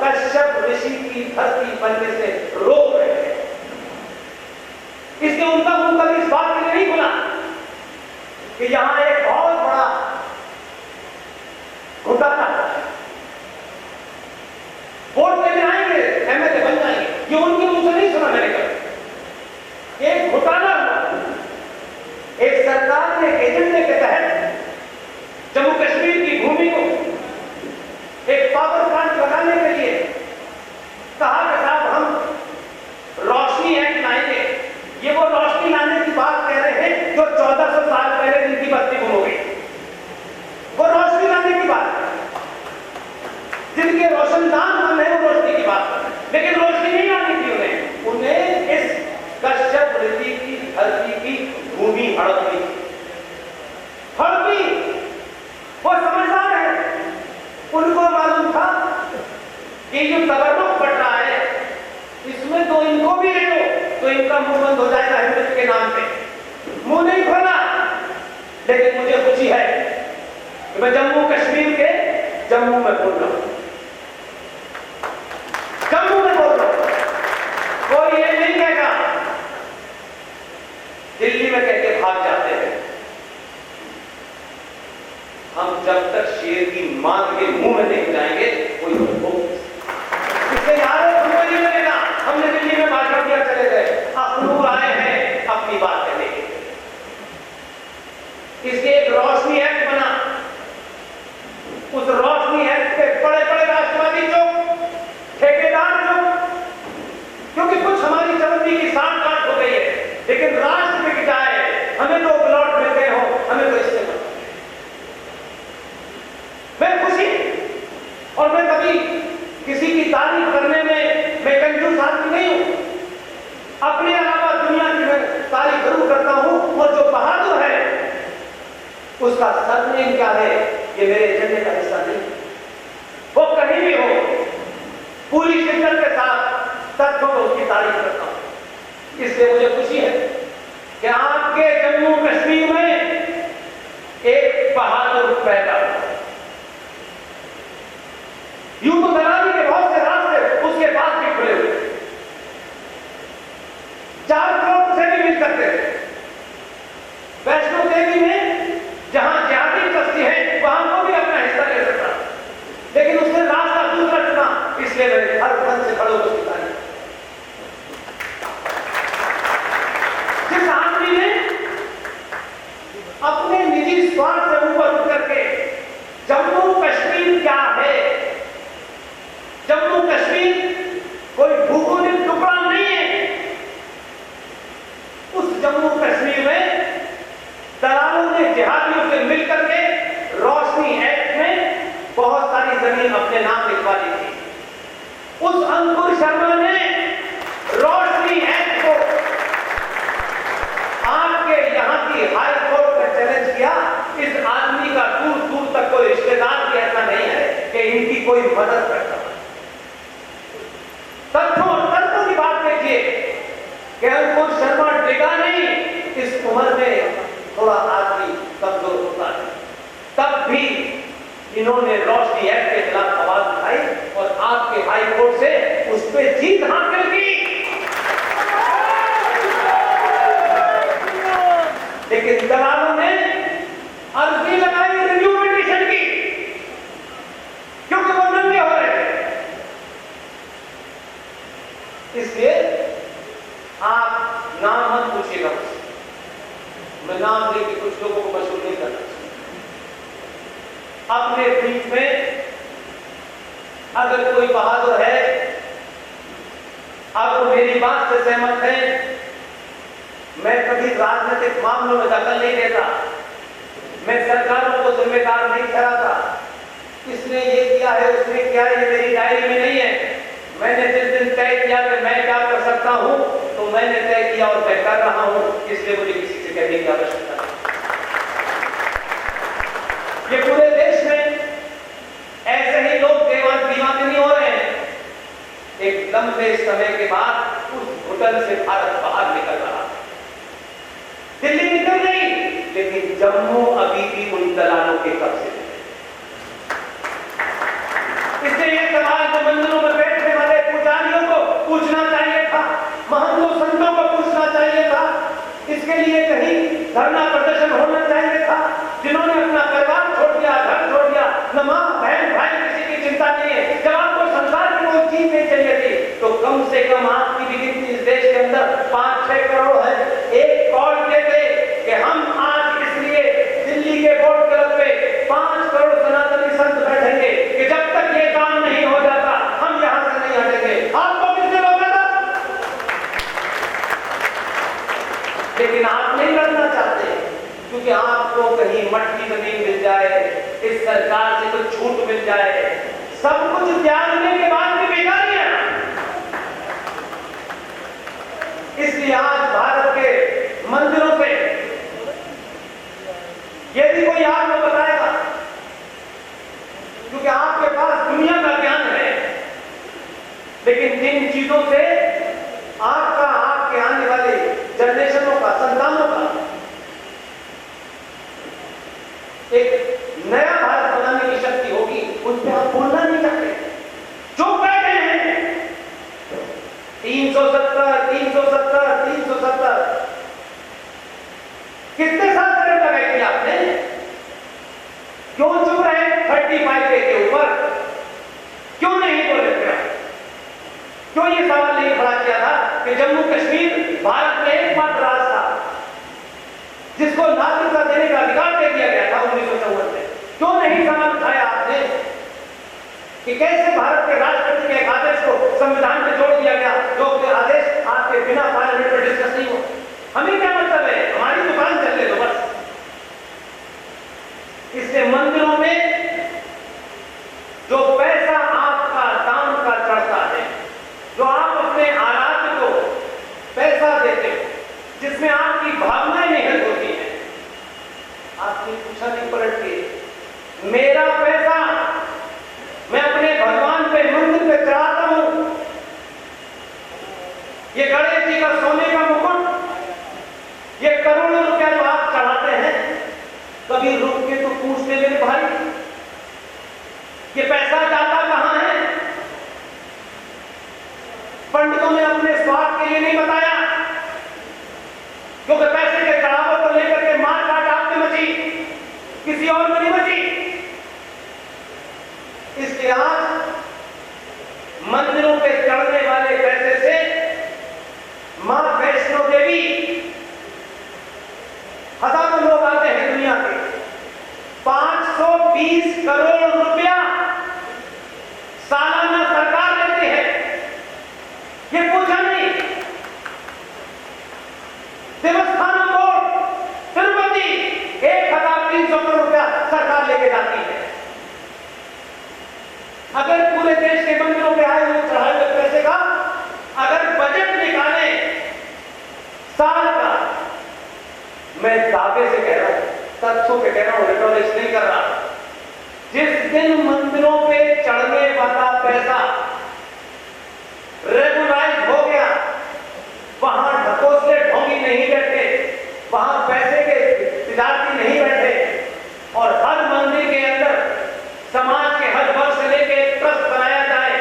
कश्यप ऋषि की धरती बनने से रोक रहे हैं। इसलिए उनका मुंह कभी इस बात के लिए नहीं खुला कि यहां एक बहुत बड़ा घोटाला है, वोट लेने आएंगे, एमएलए बन जाएंगे, ये उनके मुंह से नहीं सुना मैंने कभी। एक घोटाला हुआ, एक सरकार ने एजेंडे के तहत जम्मू कश्मीर की भूमि को एक पावर प्लांट लगाने के लिए कहा कि साहब हम रोशनी एक्ट लाएंगे। ये वो रोशनी लाने की बात कह रहे हैं जो 1400 साल पहले जिनकी बत्ती गुम हो गई, वो रोशनी लाने की बात है। जिनके रोशनदान बन रहे वो रोशनी की बात कर रहे हैं, लेकिन रोशनी नहीं लानी थी उन्हें। उन्हें इस कश्यप ऋषि की धरती की भूमि हड़पनी, वो समझदार है। उनको मालूम था कि जो तबर्रुक बढ़ रहा है इसमें तो इनको भी ले लो तो इनका मुंह बंद हो जाएगा हिंदुत्व के नाम पे। मुंह नहीं खोला, लेकिन मुझे खुशी है कि मैं जम्मू कश्मीर के जम्मू में बोल रहा हूं, जम्मू में बोल रहा हूं। कोई ये नहीं कहेगा दिल्ली में कह के भाग जाते हैं। हम जब तक शेर की मांग के मुंह में नहीं जाएंगे कोई हो। इससे यार हमको नहीं लगेगा हमने दिल्ली में भाषण दिया चले गए, अखनूर आए हैं अपनी बात कहने के। इसलिए एक रोशनी एक्ट बना, उस रोशनी एक्ट पे बड़े बड़े राष्ट्रवादी चुप, ठेकेदार चुप, क्योंकि कुछ हमारी चवन्नी की साठ गांठ हो गई है, लेकिन राष्ट्र बिक जाए, हमें तो प्लॉट मिल गए हो, हमें तो इससे मैं खुशी। और मैं कभी किसी की तारीफ करने में मैं कंजूस आदमी नहीं हूं, अपने अलावा दुनिया की मैं तारीफ जरूर करता हूं। और जो बहादुर है उसका सरनेम क्या है ये मेरे एजेंडे का हिस्सा नहीं। वो कहीं भी हो, पूरी शिद्दत के साथ तथ्यों को उसकी तारीफ करता हूं। इसलिए मुझे खुशी है कि आपके जम्मू कश्मीर में एक बहादुर पैदा हुआ। यूं तो दलाली के बहुत से रास्ते उसके पास भी खुले हुए, 4 करोड़ से भी मिल सकते थे। वैष्णो देवी में जहां जिहादी बस्ती है वहां को भी अपना हिस्सा ले सकता, लेकिन उसने रास्ता दूसरा चुना। इसलिए मैं हर मन से खड़े होकर बताया, जिस आदमी ने अपने निजी स्वार्थ से ऊपर उठ करके जम्मू कश्मीर क्या है, जम्मू कश्मीर कोई भूगोलिक टुकड़ा नहीं है, उस जम्मू कश्मीर में दलालों ने जिहादियों से मिलकर के रोशनी एक्ट में बहुत सारी जमीन अपने नाम लिखवा दी थी। उस अंकुर शर्मा ने रोशनी एक्ट को आपके यहां की हाई कोर्ट में चैलेंज किया। इस आदमी का दूर दूर तक कोई रिश्तेदार भी ऐसा नहीं है कि इनकी कोई मदद करता। तथ्यों की बात देखिए कि अंकुर शर्मा डिगा नहीं, इस उम्र में थोड़ा आदमी कमजोर होता है, तब भी इन्होंने रोशनी एक्ट के खिलाफ आवाज उठाई और आपके हाई कोर्ट से उस पर जीत हासिल की। लेकिन दलालों ने अर्जी लगाई रिव्यू पिटीशन की, क्योंकि वो नंगे हो रहे थे। इसलिए आप नाम मत पूछिएगा, मैं नाम लेके कुछ लोगों को मशहूर नहीं करना। अपने बीच में अगर कोई बहादुर है, आप मेरी बात से सहमत हैं, मैं कभी राजनीतिक मामलों में दखल नहीं देता, मैं सरकारों को जिम्मेदार नहीं ठहराता, इसने ये किया है उसने किया है, ये मेरी डायरी में नहीं है। मैंने जिस दिन तय किया कि मैं क्या कर सकता हूं तो मैंने तय किया और मैं कर रहा हूं, इसलिए मुझे किसी से कहने की आवश्यकता नहीं। ये पूरे देश में ऐसे ही लोग दीवाने हो रहे हैं। एक लंबे समय के बाद उस घुटन से भारत बाहर निकल रहा है। दिल्ली निकल गई, लेकिन जम्मू अभी भी उन दलालों के कब्जे में। इसलिए ये सवाल जो मंदिरों में बैठने वाले पुजारियों को पूछना चाहिए था, महंतों संतों को पूछना चाहिए था, इसके लिए कहीं धरना प्रदर्शन होना चाहिए था। जिन्होंने अपना परिवार छोड़ दिया, घर छोड़ दिया, न मां बहन भाई किसी की चिंता नहीं है, जब आपको संसार की कोई चीज नहीं चाहिए थी तो कम से कम आपकी भी गिनती इस देश के अंदर 5-6 करोड़ है। एक कॉल देते कि हम आज इसलिए दिल्ली के बोर्ड क्लब पे 5 करोड़ सनातनी संत बैठेंगे कि जब तक ये काम नहीं हो जाता हम यहां से नहीं हटेंगे। आपको किसने रोका था? लेकिन आप नहीं लड़ना चाहते क्योंकि आपको कहीं मट्टी जमीन मिल जाए, इस सरकार से कुछ छूट मिल जाए, सब कुछ त्यागने के बाद भी बेकार है। इसलिए आज भारत के मंदिरों से यदि कोई आपको बताएगा, क्योंकि आपके पास दुनिया का ज्ञान है, लेकिन जिन चीजों से आपके आने वाले जनरेशनों का, संतानों का एक नया भारत बनाने की शक्ति होगी, उन पर आप बोलना नहीं चाहते। चुप बैठे हैं। 370 कितने साल करंट लगाई थी आपने? क्यों चुप रहे? 35 के ऊपर क्यों नहीं बोले थे? क्यों ये सवाल नहीं खड़ा किया था कि जम्मू कश्मीर भारत में एकमात्र राज्य था जिसको नागरिकता देने का अधिकार दे दिया गया था 1954 में? क्यों नहीं सवाल उठाया आपने कि कैसे भारत के राष्ट्रपति के एक आदेश को संविधान में जोड़ दिया गया, जो कि आदेश आपके बिना पार्लियामेंट में डिस्कस नहीं हो? हमें क्या मतलब है? हमारी दुकान चल रही हो बस। इससे मंदिरों में जो पैसा आपका दान का चढ़ता है, जो आप अपने आराध्य को पैसा देते हो, जिसमें आपकी भावनाएं निहित होती हैं, आपकी पूछा नहीं पलटती। मेरा पैसा मैं अपने भगवान पे मंदिर पे चढ़ाता हूं। ये गणेश जी का सोने का मुकुट, ये करोड़ों रुपया जो आप चढ़ाते हैं, कभी रुक के तो पूछते मेरे भाई ये पैसा जाता कहां है? पंडितों ने अपने स्वार्थ के लिए नहीं बताया, क्योंकि पैसे के चढ़ावों को लेकर के मार काट आप में मची, किसी और में नहीं मची। इसलिए आज मंदिरों पे चढ़ने वाले पैसे से मां वैष्णो देवी, हजारों लोग आते हैं दुनिया के, 520 करोड़ रुपया सालाना सरकार लेती है। ये पूछा नहीं। देवस्थानम बोर्ड तिरुपति 1300 करोड़ रुपया सरकार लेके जाती है। अगर पूरे देश के मंदिरों पे आए हुए चढ़ाए हुए पैसे का अगर बजट निकाले साल का, मैं दावे से कह रहा हूं, तथ्यों पे कह रहा हूं, रिटोरिक्स नहीं कर रहा, जिस दिन मंदिरों पे चढ़ने वाला पैसा रेगुलाइज हो गया, वहां ढकोसले ढोंगी नहीं बैठे, वहां पैसे के तिजारती नहीं बैठे, और हर मंदिर के अंदर समाज के हर वर्ग से लेकर एक ट्रस्ट बनाया जाए,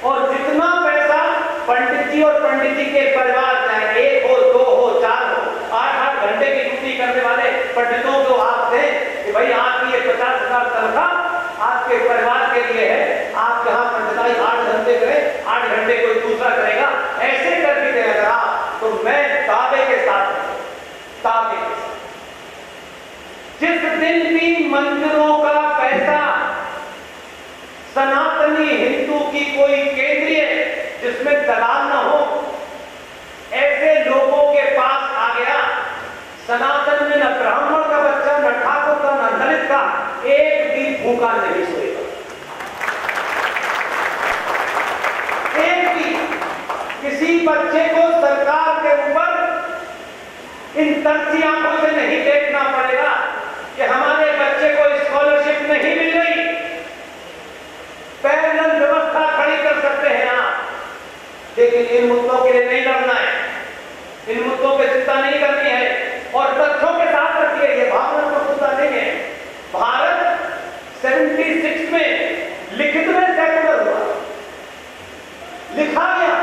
और जितना पैसा पंडित जी और पंडित जी के परिवार, चाहे 1 हो 2 हो 4 हो, 8-8 घंटे की ड्यूटी करने वाले पंडितों को आप दें कि भाई आपकी ये 50,000 तनख्वाह आपके परिवार के लिए है, आप यहाँ पंडिताई 8 घंटे करें, 8 घंटे कोई दूसरा करेगा, ऐसे कर भी दें अगर आप, तो मैं दावे के साथ जिस दिन भी मंदिरों का पैसा सनातनी हिंदू की कोई केंद्रीय जिसमें दलाल न हो, ऐसे लोगों के पास आ गया। सनातन में न ब्राह्मण का बच्चा, न ठाकुर का, न दलित का एक भी भूखा नहीं सोएगा। एक भी किसी बच्चे को सरकार के ऊपर इन तरसी आंखों से नहीं देखना पड़ेगा कि हमारे बच्चे को स्कॉलरशिप नहीं मिल रही। पैरेलल व्यवस्था खड़ी कर सकते हैं आप, लेकिन इन मुद्दों के लिए नहीं लड़ना है, इन मुद्दों पे चिंता नहीं करनी है और तथ्यों के साथ रखिए। ये भावनात्मक मुद्दा नहीं है। भारत 76 में लिखित में सेकुलर हुआ, लिखा गया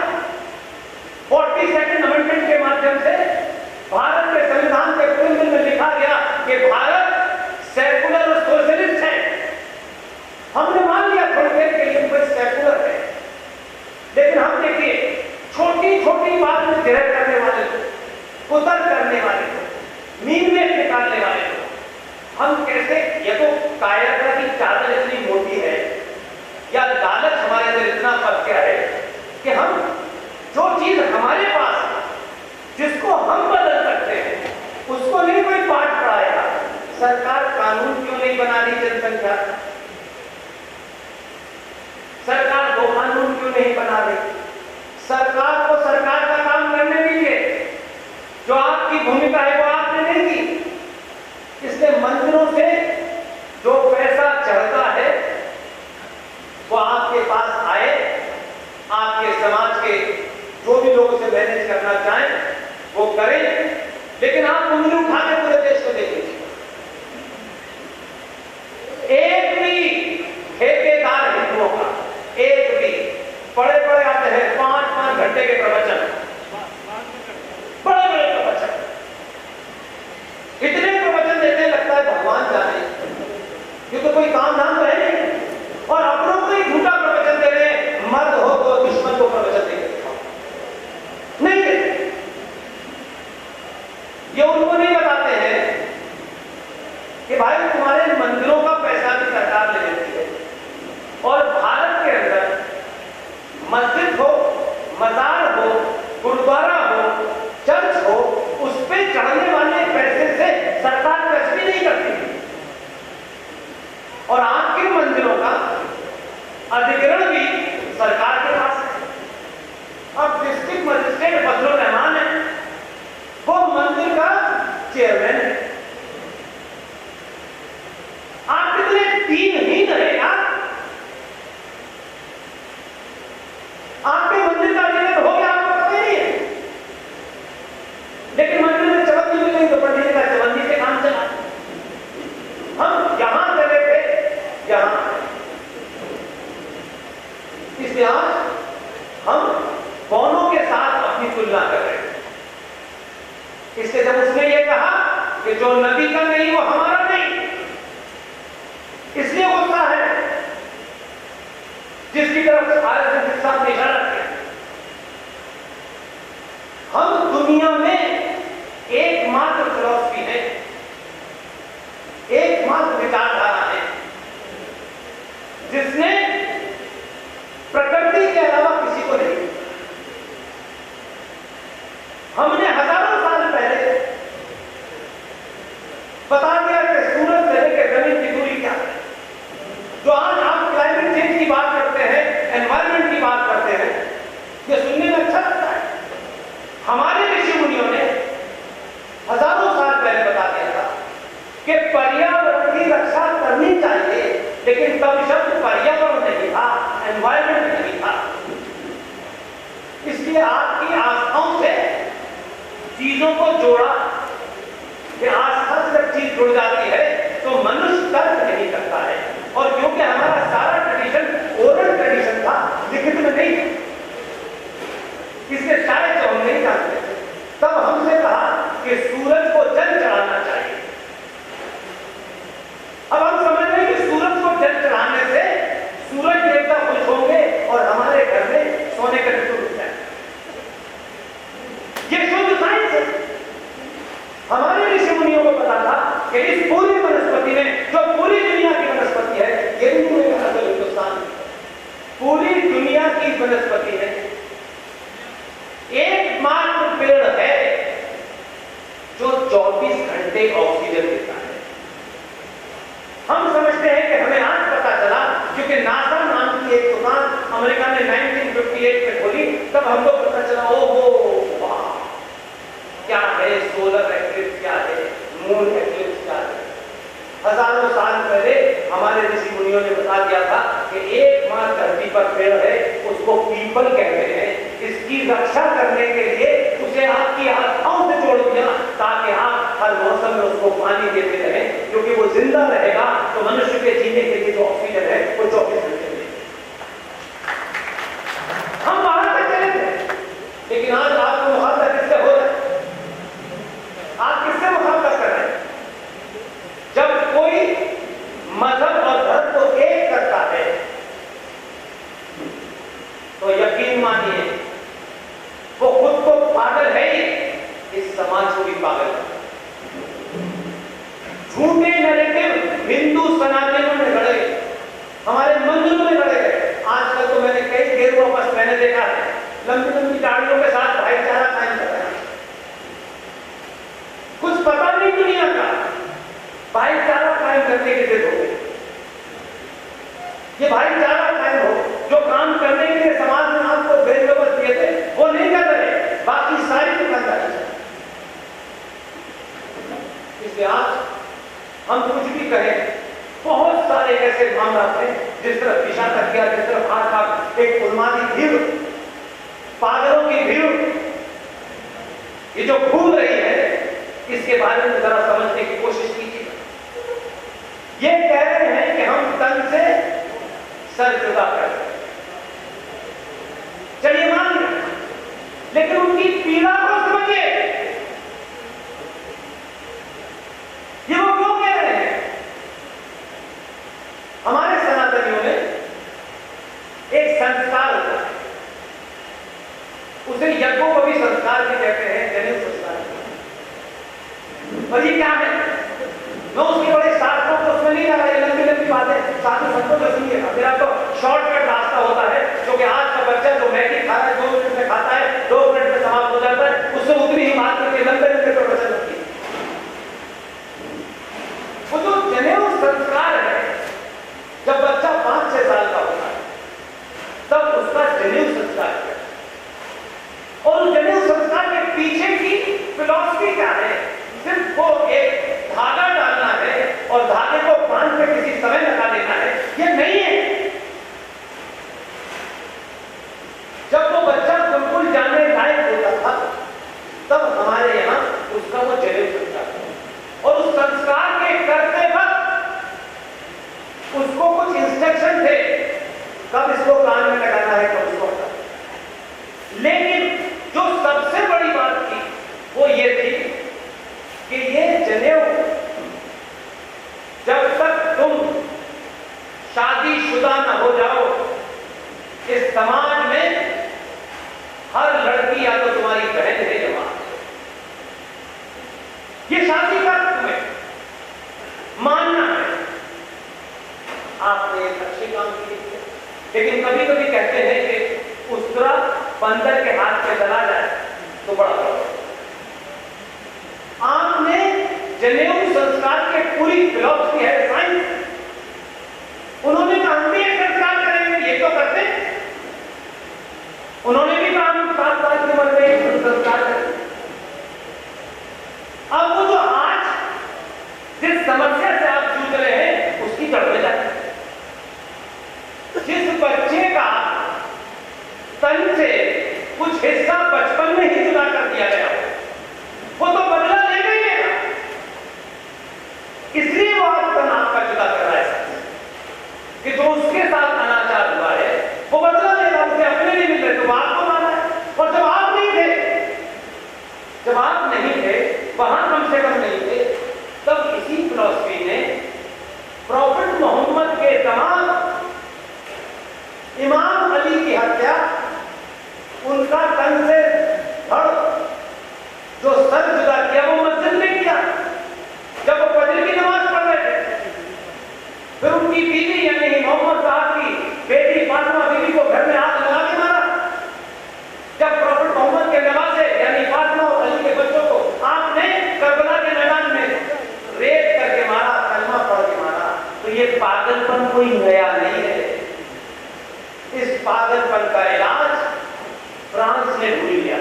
42nd अमेंडमेंट के माध्यम से भारत के संविधान के प्रियम्बल में लिखा गया कि भारत सेकुलर और सोशलिस्ट है। हमने मान लिया थोड़ी देर के लिए कोई सेकुलर है, लेकिन हम देखिए छोटी छोटी बात में गिरह करने वाले लोग, कुतर करने वाले लोग, नींद में निकालने वाले लोग, हम कैसे, ये तो कायरता की चादर इतनी मोटी है या लालच हमारे अंदर इतना पक गया है कि हम जो चीज हमारे पास है, जिसको हम बदल सकते हैं, उसको नहीं कोई पाठ पढ़ाएगा। सरकार कानून क्यों नहीं बना रही जनसंख्या? सरकार दो कानून क्यों नहीं बना रही? सरकार को सरकार का काम करने दीजिए। जो आपकी भूमिका है वो आपने नहीं की। इसलिए मंदिरों से जो पैसा चढ़ता है वो आपके पास आए, आपके समाज के जो भी लोग उसे मैनेज करना चाहें वो करें, लेकिन आप उंगली उठा के पूरे देश को देख लीजिए। एक भी ठेकेदार हिंदुओं का, एक भी, बड़े बड़े आते हैं 5-5 घंटे के प्रवचन, बड़े बड़े प्रवचन, इतने प्रवचन देते लगता है भगवान जाने, ये तो कोई काम धाम तो है नहीं, और अपनों को ही झूठा प्रवचन दे रहे हैं। मर्द हो तो दुश्मन को प्रवचन दे नहीं देते। ये उनको नहीं बताते हैं कि भाई तुम्हारे मंदिरों का पैसा भी सरकार ले लेती है, और भारत के अंदर मस्जिद हो, मजार हो, गुरुद्वारा हो, चर्च हो, उस पे चढ़ने वाले पैसे से सरकार कुछ भी नहीं करती, और आपके मंदिरों का अधिग्रहण भी सरकार के पास है। अब डिस्ट्रिक्ट मजिस्ट्रेट फजलुर रहमान है, वो मंदिर का चेयरमैन है। आप कितने दीनहीन है यार। आपके मंदिर का अधिग्रहण हो गया, आपको पता ही नहीं है, लेकिन मंदिर में चवन्नी भी नहीं तो पंडित का चवन्नी से काम चला। हम यहां चले थे, यहां, इसलिए आज हम कौनों के साथ अपनी तुलना कर रहे हैं। इसलिए जब उसने ये कहा कि जो नबी का नहीं वो हमारा नहीं, इसलिए गुस्सा है, जिसकी तरफ आरएसएस के साथ इशारा किया। हम दुनिया में एकमात्र फिलॉसफी है, एकमात्र विचारधारा है जिसने प्रकृति के अलावा किसी को नहीं। हमने हजारों साल पहले बता दिया कि सूरज से लेकर जमीन की दूरी क्या है। जो आज आप क्लाइमेट चेंज की बात करते हैं, एनवायरमेंट की बात करते हैं, ये सुनने में अच्छा लगता है। हमारे ऋषि मुनियों ने हजारों साल पहले बता दिया था कि पर्यावरण की रक्षा करनी चाहिए, लेकिन तब शब्द पर्यावरण नहीं था, एनवायरमेंट नहीं था। इसलिए आपकी आस्थाओं से चीजों को जोड़ा कि आस्था से जब चीज जुड़ जाती है तो मनुष्य तर्क नहीं करता है, और क्योंकि हमारा सारा ट्रेडिशन ओरल ट्रेडिशन था, लिखित में नहीं, इसलिए शायद तो हम नहीं जानते। तब हमसे कहा कि सूरज को जल चढ़ाना चाहिए। अब हम समझ रहे हैं कि सूरज को जल चढ़ाने से सूरज देवता खुश होंगे और हमारे घर में सोने का लड्डू रुक जाए। ये शुद्ध साइंस है। हमारे ऋषि मुनियों को पता था कि इस पूरी क्योंकि नासा नाम की एक दुकान अमेरिका ने 1958 में खोली, तब हमको पता चला ओहो वाह, क्या है सोलर एक्लिप्स, क्या है मून एक्लिप्स, क्या है। हजारों साल पहले हमारे ऋषि मुनियों ने बता दिया था कि एकमात्र धरती पर पेड़ है, उसको पीपल कहते हैं। इसकी रक्षा करने के लिए उसे आपकी आस्थाओं से जोड़ दिया ताकि आप हर मौसम में उसको पानी देते रहें, क्योंकि वो जिंदा रहेगा तो मनुष्य के जीने के लिए जो ऑक्सीजन है वो 24 घंटे में। हम बाहर तक चले थे, लेकिन आज आपको मुकाबला किससे हो रहा है? आप किससे मुकाबला कर रहे हैं? जब कोई मजहब और धर्म को एक करता है तो यकीन मानिए वो खुद तो पागल है ही, इस समाज को भी पागल है। झूठे नैरेटिव हिंदू सनातनियों में गड़े, हमारे मंदिरों में गड़े गए। आजकल तो मैंने कई गेरुआ वस्त्र मैंने देखा है, लंबी लंबी दाढ़ियों के साथ भाईचारा कायम कर रहे हैं। कुछ पता नहीं दुनिया का, भाईचारा कायम करने की जिद हो गई। ये भाईचारा कायम हो, जो काम करने के लिए समाज ने आपको बेजबत दिए थे वो नहीं कर रहे, बाकी सारी दुकानदारी। इसलिए आज हम कुछ भी कहें, बहुत सारे ऐसे मामला हैं जिस तरफ दिशा कर दिया, जिस तरफ आज एक उन्मादी भीड़, पागलों की भीड़ ये जो घूम रही है, इसके बारे में जरा समझने की कोशिश कीजिए। ये कह रहे हैं कि हम तन से सर जुदा कर, चलिए मान लिया, लेकिन उनकी पीड़ा को समझिए। ये वो क्यों कह रहे हैं? हमारे सनातनियों में एक संस्कार होता है, उसे यज्ञोपवी संस्कार भी कहते हैं, जनेऊ संस्कार। और ये क्या है? मैं उसके बड़े शास्त्रों को उसमें नहीं जा रहा, ये लंबी लंबी बातें साधु संतों से सुनिएगा। मेरा तो शॉर्टकट रास्ता होता है, क्योंकि आज का बच्चा जो मैगी खा रहा है 2 मिनट में खाता है, 2 मिनट में समाप्त हो जाता है, उससे उतनी ही बात करके लंबे लंबे प्रवचन होती है। वो जो जनेऊ संस्कार है, जब बच्चा 5-6 साल का होता है तब उसका जनेऊ संस्कार है। और उस जनेऊ संस्कार के पीछे की फिलॉसफी क्या है? सिर्फ वो एक धागा डालना है और धागे को बांध के किसी समय लगा देना है, ये नहीं है। जब वो बच्चा बिल्कुल जाने लायक होता था तब हमारे यहाँ उसका वो जनेऊ संस्कार था। और उस संस्कार के करते वक्त उसको कुछ इंस्ट्रक्शन थे, कब इसको कान में लगाना है, कब इसको हटाना है। लेकिन जो सबसे बड़ी बात थी वो ये थी कि ये जनेऊ जब तक तुम शादीशुदा न हो जाओ, इस समाज में हर लड़की या तो तुम्हारी बहन है या मां। ये शादी का तुम्हें मानना है। आपने एक अच्छे काम किए, लेकिन कभी कभी कहते हैं कि उस तरह बंदर के हाथ में चला जाए तो बड़ा प्रॉब्लम। आपने जनेऊ संस्कार के पूरी फिलॉसफी है साइंस, उन्होंने कहा हम भी एक संस्कार करेंगे, ये तो करते। उन्होंने भी कहा हम 7 साल की उम्र में एक संस्कार करेंगे। अब वो जो आज जिस समस्या से आप जूझ रहे हैं उसकी जड़ में जाए। जिस बच्चे का तन से कुछ हिस्सा बचपन में ही जुदा कर दिया गया, वो तो बदला लेगा ही लेगा, इसलिए वो आज तन आपका जुदा कर रहा है कि जो उसके साथ अनाचार हुआ है वो बदला लेगा। उसे अपने नहीं मिल रहे तो आपको माना है। और जब आप नहीं थे वहां कम से कम नहीं थे, तब इसी फिलॉसफी ने प्रॉफिट मोहम्मद के तमाम इमाम अली की हत्या, उनका तन से धड़ जो सर जुदा किया वो मस्जिद में किया जब वो फजर की नमाज पढ़ रहे थे। फिर उनकी बीवी यानी मोहम्मद साहब की बेटी फातिमा बीवी को घर में आग लगा के मारा। जब प्रॉफिट मोहम्मद के नवासे यानी फातिमा और अली के बच्चों को आपने करबला के मैदान में रेप करके मारा, कलमा पढ़ के मारा, तो ये पागलपन कोई नया नहीं है। पागलपन का इलाज फ्रांस ने ढूंढ लिया।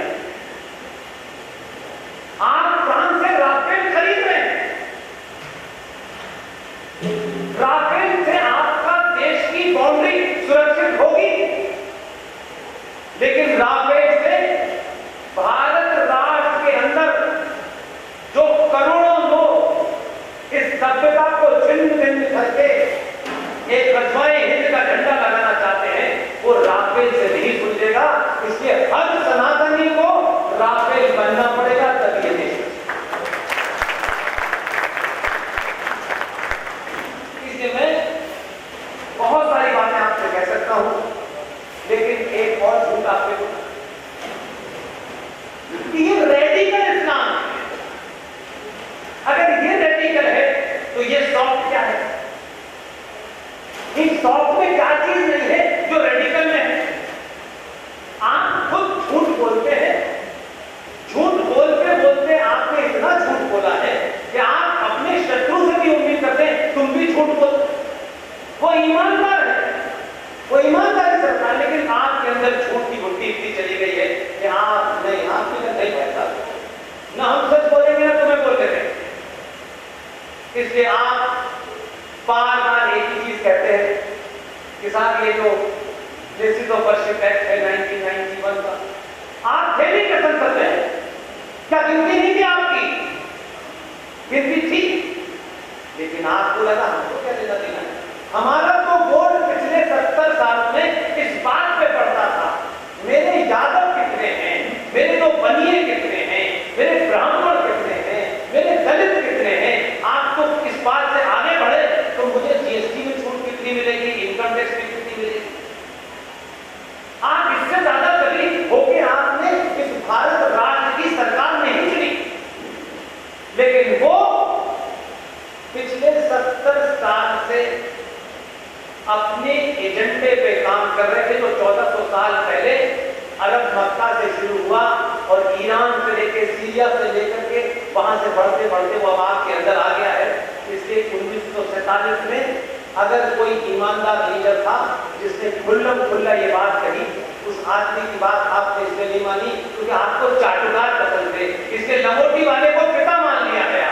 आप फ्रांस से राफेल खरीद रहे हैं, राफेल से आपका देश की बाउंड्री सुरक्षित होगी, लेकिन राफेल से भारत राष्ट्र के अंदर जो करोड़ों लोग इस सभ्यता को छिन्न भिन्न करके एक गजवाए हिंद का झंडा लगाना चाहते हैं, वो राफेल से नहीं सुलझेगा। इसलिए हर सनातनी को राफेल बनना पड़ेगा, तभी ये देश। इसलिए मैं बहुत सारी बातें आपसे कह सकता हूं, लेकिन एक और झूठ आपसे कि ये रेडिकल इस्लाम है। अगर ये रेडिकल है तो ये सॉफ्ट क्या है? इस सॉफ्ट में क्या चीज नहीं है जो रेडिकल में है? आप खुद झूठ बोलते हैं, झूठ बोलते बोलते आपने इतना झूठ बोला है कि आप अपने शत्रु से भी उम्मीद करते हैं तुम भी झूठ बोलो। वो ईमानदार है, वो ईमानदारी सरकार, लेकिन आपके अंदर झूठ की बुद्धि इतनी चली गई है कि आप नहीं, आपके अंदर नहीं पैसा ना हम सच बोलेंगे ना तुम्हें बोलते थे। इसलिए आप बार बार एक ही चीज कहते हैं कि साहब ये जो सिटीजनशिप एक्ट है 1991 का, आप थे भी कसम करते हैं, क्या गिनती नहीं थी आपकी? गिनती थी, लेकिन आपको लगा हमको क्या लेना देना है। हमारा तो वोट पिछले 70 साल में इस बात पे पड़ता था मेरे यादव कितने हैं, मेरे तो बनिए कितने हैं, मेरे ब्राह्मण कितने हैं, मेरे दलित कितने हैं। आप तो इस बात से आगे बढ़े तो मुझे जीएसटी में छूट कितनी मिलेगी, इनकम टैक्स में कितनी मिलेगी। आप इससे ज्यादा तकलीफ होके आपने इस भारत राष्ट्र की सरकार नहीं चुनी, लेकिन वो पिछले 70 साल से अपने एजेंडे पे काम कर रहे थे। जो 1400 साल पहले अरब मक्का से शुरू हुआ और ईरान से लेकर सीरिया से लेकर के वहां से बढ़ते बढ़ते वो अब आपके अंदर आ गया है। इसलिए 1947 में अगर कोई ईमानदार लीडर था जिसने खुल्लम खुल्ला ये बात कही, उस आदमी की बात आपने इसलिए नहीं मानी क्योंकि आपको चाटुकार पसंद थे, इसलिए लंगोटी वाले को पिता मान लिया गया।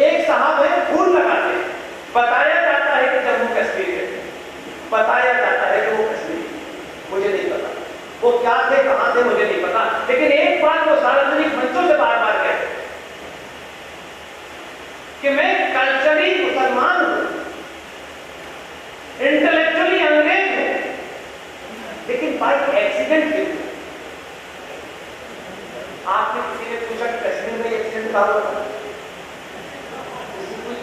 एक साहब है फूल लगाते, बताया जाता है कि जम्मू कश्मीर है, बताया जाता है कि वो कश्मीर, मुझे नहीं पता वो क्या थे कहां थे मुझे नहीं पता, लेकिन एक बात वो सार्वजनिक मंचों से बार बार कहते कि मैं कल्चरली मुसलमान हूं, इंटेलेक्चुअली अंग्रेज हूं, लेकिन बाय एक्सीडेंट क्यों? आपने किसी ने पूछा कि कश्मीर में एक्सीडेंट कहां हुआ?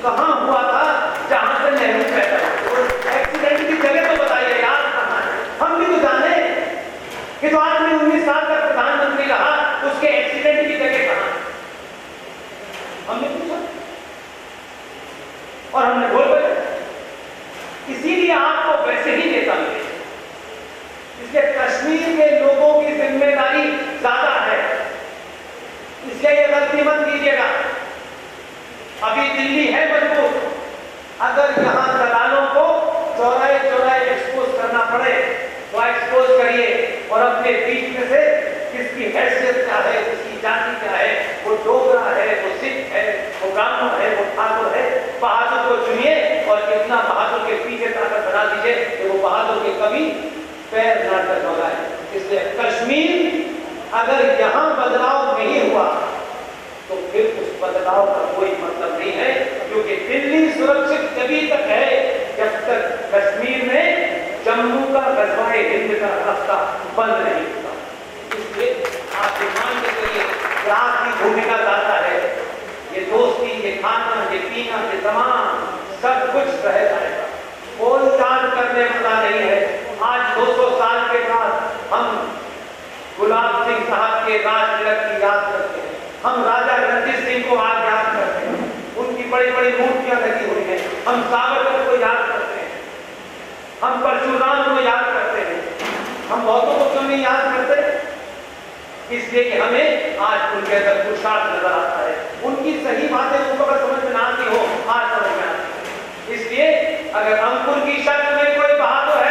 कहां हुआ था जहां से नेहरू पैदा हुआ? एक्सीडेंट की जगह तो बताइए यार कहां है? हम भी तो जाने कि जो आदमी 19 साल तक प्रधानमंत्री रहा उसके एक्सीडेंट की जगह कहां है? हमने पूछा और हमने बोल बोले, इसीलिए आपको वैसे ही नेता मिले। इसलिए कश्मीर के लोगों की जिम्मेदारी ज्यादा है, इसलिए ये गलती मत कीजिएगा। अभी दिल्ली है मजबूत, अगर यहां दलालों को चौराहे चौराहे एक्सपोज करना पड़े तो एक्सपोज करिए और अपने बीच में से किसकी हैसियत क्या है, किसकी जाति क्या है, वो डोगरा है, वो सिख है, वो ब्राह्मण है, वो ठाकुर है, बहादुर को चुनिए और इतना बहादुर के पीछे ताकत बना दीजिए कि वो बहादुर के कभी पैर ना टकराए। इसलिए कश्मीर अगर यहां बदलाव नहीं हुआ तो फिर उस बदलाव का कोई मतलब नहीं है, क्योंकि दिल्ली सुरक्षित तभी तक है जब तक कश्मीर में जम्मू का गजवाए हिंद का रास्ता बंद नहीं होता। इसलिए आप मान के चलिए कि आपकी भूमिका ज्यादा है, ये दोस्ती, ये खाना, ये पीना, ये तमाम सब कुछ रह जाएगा, कोई याद करने वाला नहीं है। आज 200 साल के बाद हम गुलाब सिंह साहब के राज तिलक की याद करते हैं, हम राजा रणजीत सिंह को आज याद करते हैं, उनकी बड़ी बड़ी मूर्तियां लगी हुई हैं, हम सावरकर को याद करते हैं, हम परशुराम को याद करते हैं, हम बहुतों को क्यों नहीं याद करते? इसलिए कि हमें आज उनके अंदर पुरुषार्थ नजर आता है, उनकी सही बातें उनको अगर समझ में ना आती हो आज समझ में आती है। इसलिए अगर अंकुर की शक्ल में कोई बहादुर है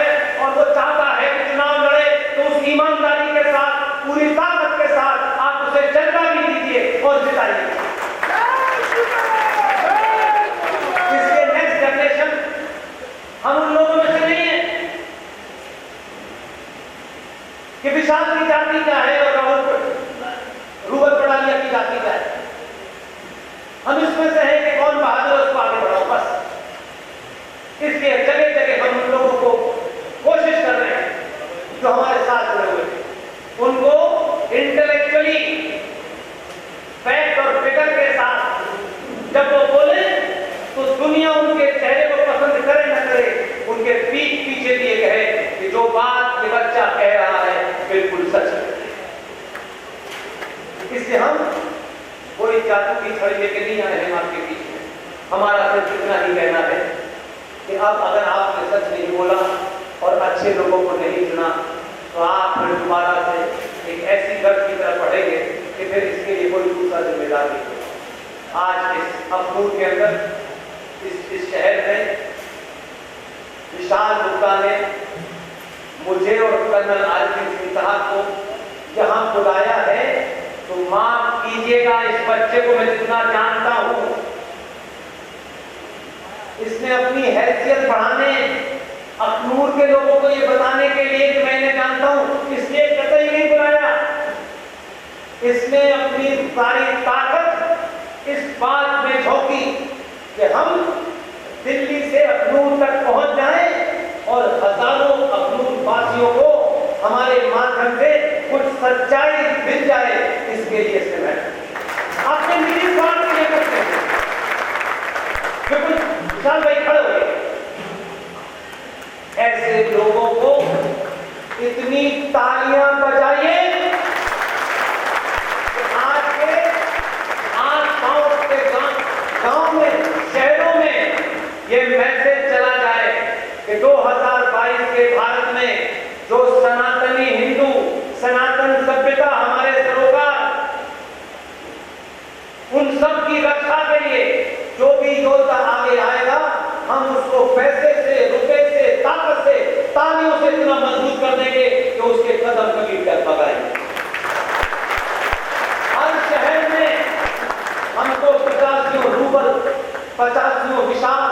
हमारा सिर्फ इतना ही कहना है कि अब अगर आपने सच नहीं बोला और अच्छे लोगों को नहीं चुना तो आप फिर दोबारा से एक ऐसी गर्द की तरफ बढ़ेंगे कि फिर इसके लिए कोई दूसरा जिम्मेदार नहीं होगा। आज इस अखनूर के अंदर इस शहर में विशाल गुप्ता ने मुझे और कर्नल आरिफ सिंह साहब को यहाँ बुलाया है, तो माफ कीजिएगा, इस बच्चे को मैं जितना जानता हूं, इसने अपनी हैसियत बढ़ाने, अखनूर के लोगों को ये बताने के लिए कि मैं इन्हें जानता हूं, इसलिए कतई नहीं बुलाया। इसने अपनी सारी ताकत इस बात में झोंकी कि हम दिल्ली से अखनूर तक पहुंच जाएं और हजारों अखनूर वासियों को हमारे माध्यम से कुछ सच्चाई मिल जाए, इसके लिए से मैं आपने निजी स्वार्थ नहीं करते हैं। बिल्कुल विशाल भाई खड़े हो गए, ऐसे लोगों को इतनी तालियां बजाइए कि आज के आस-पास के गांव में, शहरों में ये मैसेज चला जाए कि 2022 के भारत में जो सनातनी हिंदू, सनातन सभ्यता हमारे सरोकार, उन सब की रक्षा के लिए जो भी योद्धा आगे आएगा, हम उसको पैसे से, रुपए से, ताकत से, तालियों से इतना मजबूत कर देंगे कि उसके कदम कभी कर पकाएंगे। हर शहर में हमको 85 रूबल, 85 विशाल,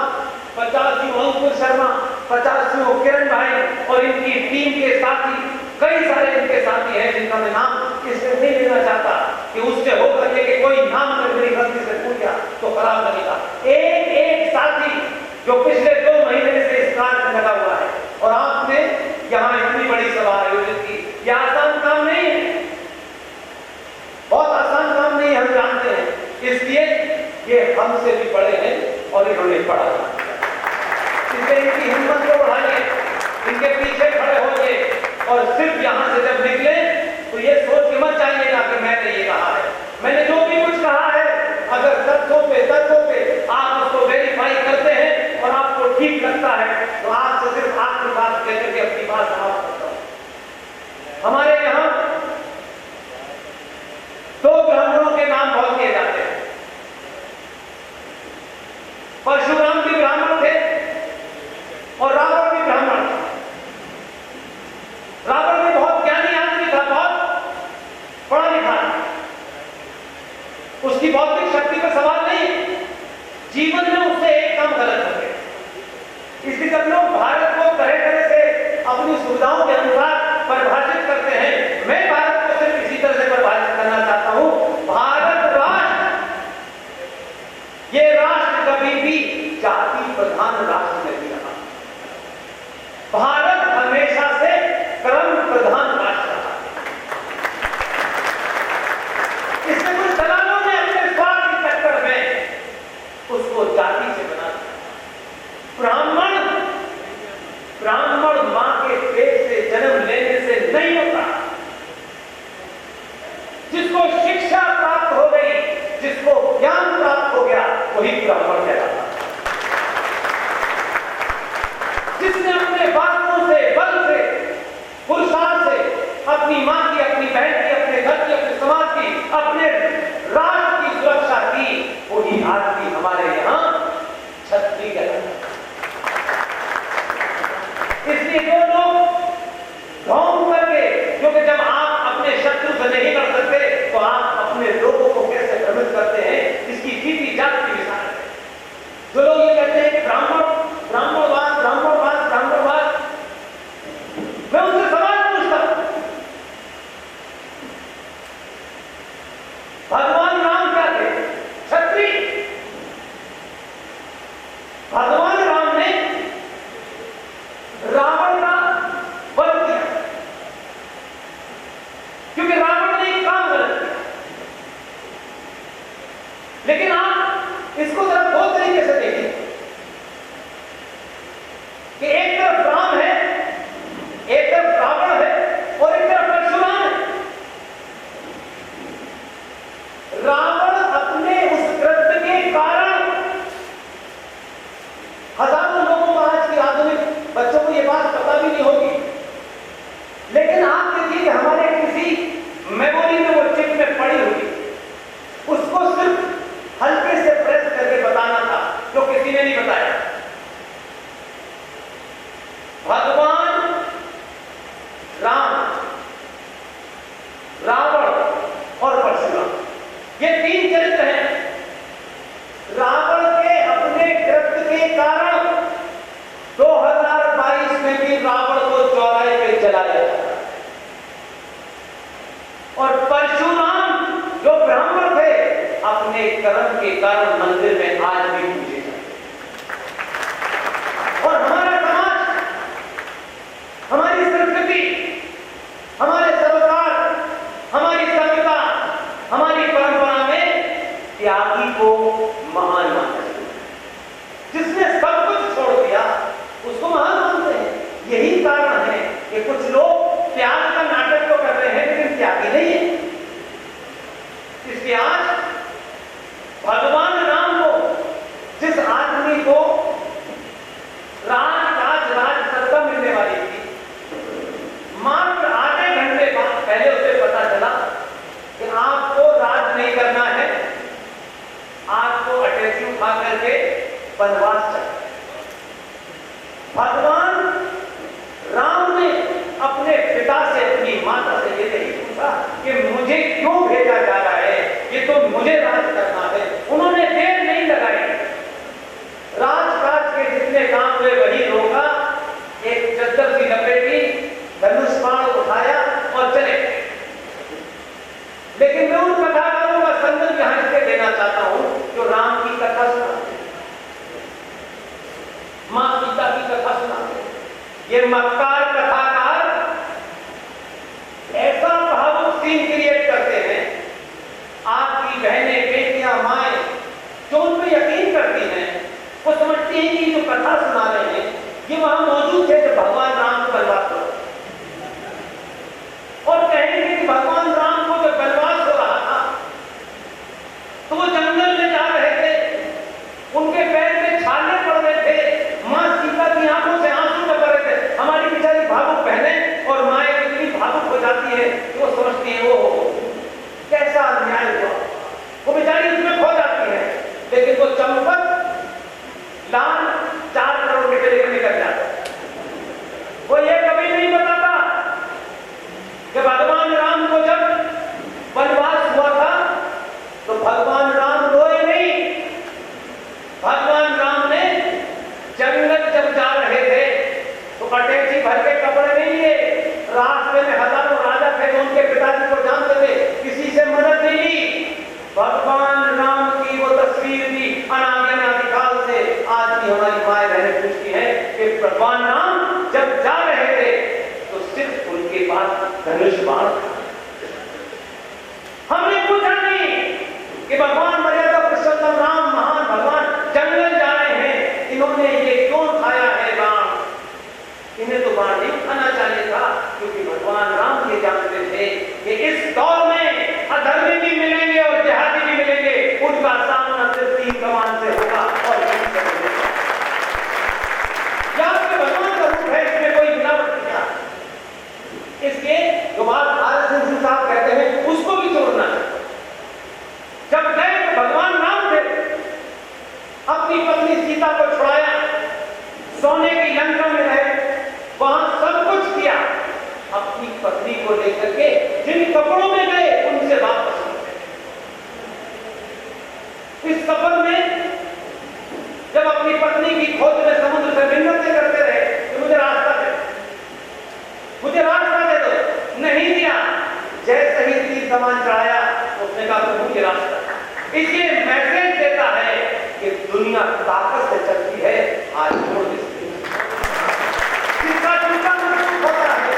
85 अंकुर शर्मा, 85 किरण भाई और इनकी टीम के साथी, कई सारे इनके साथी हैं जिनका मैं नाम इससे नहीं लेना चाहता कि उससे हो सके कि कोई नाम कर मेरी गलती से भूल गया तो खराब लगेगा। एक एक साथी जो पिछले 2 महीने से इस कार्य में लगा हुआ है, और आपने यहाँ इतनी बड़ी सभा आयोजित की, यह आसान काम नहीं है, बहुत आसान काम नहीं, हम जानते हैं, इसलिए ये हमसे भी बड़े हैं और इन्होंने पढ़ा, इसलिए इनकी हिम्मत को बढ़ाइए, इनके पीछे खड़े होइए और सिर्फ यहां से जब निकले तो ये सोच के मत जाइएगा कि मैंने ये कहा है, मैंने जो भी कुछ कहा है, अगर तथ्यों पे आप उसको वेरीफाई करते हैं और आपको ठीक लगता है तो आपसे सिर्फ आपकी बात कहकर के अपनी बात समाप्त करता हूं। हमारे यहां 2 ब्राह्मणों के नाम बहुत किए जाते हैं। परशुराम भी ब्राह्मण थे और रावण भी ब्राह्मण था। रावण भी बहुत ज्ञानी आदमी था, बहुत पढ़ा लिखा था, उसकी बौद्धिक शक्ति पर सवाल नहीं, जीवन में उससे एक काम गलत हो गया। इसलिए जब लोग भारत को तरह तरह से अपनी सुविधाओं के अनुसार परिभाषित करते हैं, मैं भारत को सिर्फ इसी तरह से परिभाषित करना चाहता हूं, भारत राष्ट्र, ये राष्ट्र कभी भी जाति प्रधान राष्ट्र नहीं रहा। भारत हमेशा से क्रम प्रधान राष्ट्र रहा। इसमें कुछ दलालों ने अपने स्वार्थ के चक्कर में उसको जाति से बना दिया। ब्राह्मण मां के पेट से जन्म लेने से नहीं होता, जिसको शिक्षा प्राप्त हो गई, जिसको ज्ञान प्राप्त हो गया, वही ब्राह्मण कहलाता। जिसने अपने बातों से, बल से, पुरुषार्थ से अपनी मां की, अपनी बहन की, अपने घर की, अपने समाज की, अपने राष्ट्र की सुरक्षा की, वही आदमी हमारे यहां क्षत्रिय कहलाता। इसलिए जो लोग ढोंग करके, क्योंकि जब आप अपने शत्रु से नहीं लड़ सकते तो आप अपने लोगों को कैसे भ्रमित करते हैं, इसकी सीधी जात की मिसाल है। जो लोग ये कहते हैं कि ब्राह्मणवाद, मैं उनसे सवाल पूछता हूं, भगवान राम क्या थे? क्षत्रिय। भगवान राम ने रावण का वध किया, क्योंकि रावण ने एक काम गलत किया। पास पता भी नहीं होगी, लेकिन आप देखिए कि हमारे किसी मेमोरी में वो चिप में पड़ी हुई, उसको सिर्फ हल्के से प्रेस करके बताना था, जो किसी ने नहीं बताया। भगवान राम, रावण और परशुराम, ये तीन चरित्र हैं। रावण के अपने कृत्य के कारण 2022 में भी रावण को चौराहे पे जलाया जाता है, और परशुराम जो ब्राह्मण थे अपने कर्म के कारण मंदिर में आज भी पूजे जाते हैं। और हमारा समाज, हमारी संस्कृति, हमारे संस्कार, हमारी सभ्यता, हमारी परंपरा में त्यागी को महान मानते हैं। जिसने सब कुछ छोड़ दिया उसको महान मानते हैं। यही कारण है कि कुछ लोग त्याग का नाटक तो कर रहे हैं लेकिन त्यागी नहीं है। इसलिए आज भगवान राम को, जिस आदमी को राज सत्ता मिलने वाली थी, मात्र आधे घंटे बाद पहले उसे पता चला कि आपको राज नहीं करना है, आपको अटैची उठा करके वनवास चाहिए। भगवान राम ने अपने पिता से, अपनी माता से ये नहीं पूछा कि मुझे क्यों भेजा जा रहा है, ये तो मुझे राज करना है। उन्होंने देर नहीं लगाई, राजकाज के जितने काम हुए वही रोका, एक चद्दर की लपेटी, धनुष बाण उठाया और चले। लेकिन मैं उन कथाकारों का संदर्भ यहां इसलिए देना चाहता हूं जो राम की कथा सुनाते, मां सीता की कथा सुनाते। ये मक्कार कथाकार ऐसा भावुक सीन क्रिएट करते हैं, आपकी बहनें, बेटियां, माएं जो उन पर यकीन करती हैं, वो समझती हैं कि जो कथा सुना रहे हैं ये वहां मौजूद थे जब भगवान राम को वनवास हो, और कहेंगे कि भगवान राम को जब वनवास हो रहा था तो वो जंगल में जा रहे थे, उनके पैर में छाले पड़ रहे थे, मां सीता की आंखों से आंसू टपक रहे थे। हमारी बेचारी भावुक बहनें और माएं इतनी भावुक हो जाती है कि वो समझती है वो कैसा अन्याय हुआ, वो बेचारी उसमें खो जाती है। लेकिन वो चंपक लाल 4 करोड़ रुपए लेकर निकल जाता, वो ये कभी नहीं बताता कि भगवान राम को जब वनवास हुआ था तो भगवान राम रोए नहीं। भगवान राम ने जंगल जब जा रहे थे तो अटैची भर के कपड़े नहीं लिए, रास्ते में हजारों राजा थे जो उनके पिताजी को जानते थे, किसी से मदद नहीं ली। भगवान राम की वो तस्वीर भी अनादिकाल से आज भी हमारी माएं बहनें पूछती हैं कि भगवान राम जब जा रहे थे तो सिर्फ उनके पास धनुष बाण था। हमने पूछा नहीं कि भगवान मर्यादा पुरुषोत्तम राम महान भगवान जंगल जा रहे हैं, इन्होंने ये क्यों खाया है बाण, इन्हें तो बाण नहीं खाना चाहिए था, क्योंकि भगवान राम ये जानते थे कि इस दौर में अधर्मी भी मिलेंगे और जिहादी भी मिलेंगे, उनका सामना सिर्फ 3 कमान से होगा और भगवान का रूप है, इसमें कोई मिलावट नहीं। इसके जो बात आरएसएस साहब कहते हैं उसको भी छोड़ना है। जब गए तो भगवान राम थे, अपनी पत्नी सीता को छुड़ाया, सोने की लंका में रहे, वहां सब कुछ किया, अपनी पत्नी को लेकर के जिन कपड़ों में गए उनसे वापस लौटे। इस सफर में जब अपनी पत्नी की खोज में समुद्र से मिन्नतें करते रहे कि मुझे रास्ता दे, मुझे रास्ता दे दो, नहीं दिया। जैसे ही तीर कमान चढ़ाया उसने कहा प्रभु ये रास्ता, इसलिए मैसेज देता है कि दुनिया ताकत से चलती है, आज छोड़ दे। जिसका टूटा मजबूत होता है,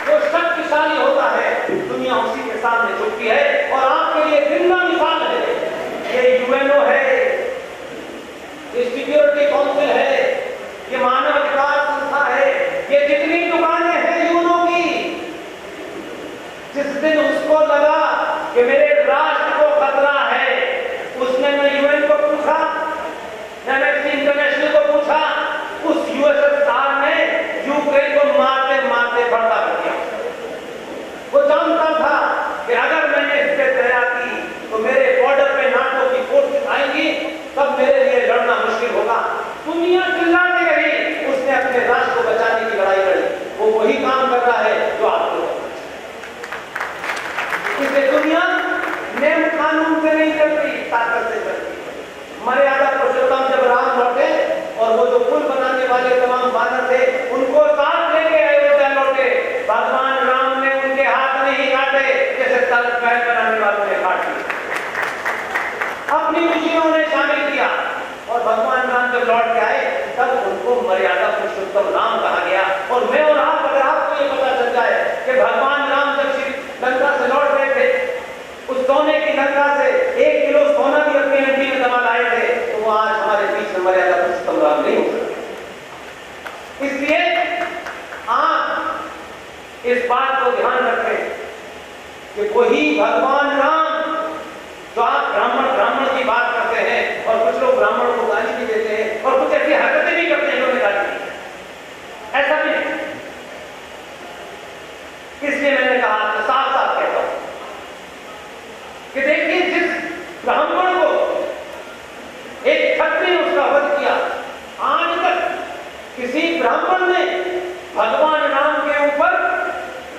जो शक्तिशाली होता है, दुनिया उसी के सामने झुकती है। और आपके लिए जिंदा मिसाल है, ये यूएनओ है, ये सिक्योरिटी काउंसिल है, ये मानव अधिकार संस्था है, ये जितनी दुकानें हैं यूएनओ की, जिस दिन उसको लगा कि मेरे राष्ट्र को खतरा है, उसने न यूएन को पूछा, न एमनेस्टी इंटरनेशनल को पूछा, उस यूएसएसआर ने यूक्रेन दुनिया चिल्लाती रही, उसने अपने राष्ट्र को बचाने की लड़ाई लड़ी। वो वही काम कर रहा है जो आपको करना चाहिए। इसलिए दुनिया नियम कानून से नहीं चलती, ताकत से चलती है। मर्यादा पुरुषोत्तम जब राम लौटे और वो जो पुल बनाने वाले तमाम बानर थे उनको साथ लेके अयोध्या लौटे, भगवान राम ने उनके हाथ नहीं काटे जैसे तल पैर बनाने वालों ने काट दिए। अपनी खुशियों ने शामिल किया और भगवान राम जब लौट के आए तब उनको मर्यादा पुरुषोत्तम राम कहा गया। और मैं और आप, अगर आपको ये पता चल जाए कि भगवान राम जब श्री लंका से लौट रहे थे, उस सोने की लंका से 1 किलो सोना भी अपनी हड्डी में दबा लाए थे, तो वो आज हमारे बीच में मर्यादा पुरुषोत्तम राम नहीं हो सकते। इसलिए आप इस बात को ध्यान रखें कि वही भगवान राम जो आप ब्राह्मण की बात करते हैं और कुछ लोग ब्राह्मण को गाली भी देते हैं और कुछ ऐसी हरकतें भी करते हैं जो गाली दी, ऐसा भी नहीं। इसलिए मैंने कहा आपको साफ साफ कहता हूं कि देखिए, जिस ब्राह्मण को एक क्षत्रिय उसका वध किया, आज तक किसी ब्राह्मण ने भगवान राम के ऊपर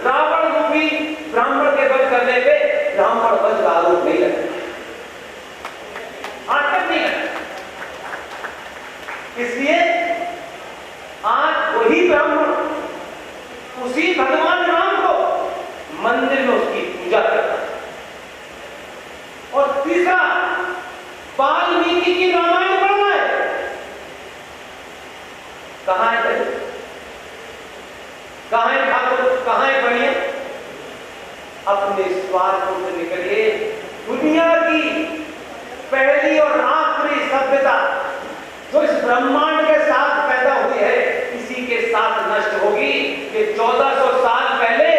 रावण रूपी ब्राह्मण के वध करने पे ब्राह्मण वध का आरोप नहीं लगा, आज तक नहीं लगा। इसलिए आज वही ब्राह्मण उसी भगवान राम को मंदिर में उसकी पूजा करता है। और तीसरा, वाल्मीकि की रामायण पढ़ना है। कहां है भाई, कहां है ठाकुर, कहां है बढ़िया? अपने स्वार्थों से निकलिए। दुनिया की पहली और आखिरी सभ्यता जो इस ब्रह्मांड के साथ पैदा हुई है, इसी के साथ नष्ट होगी। कि 1400 साल पहले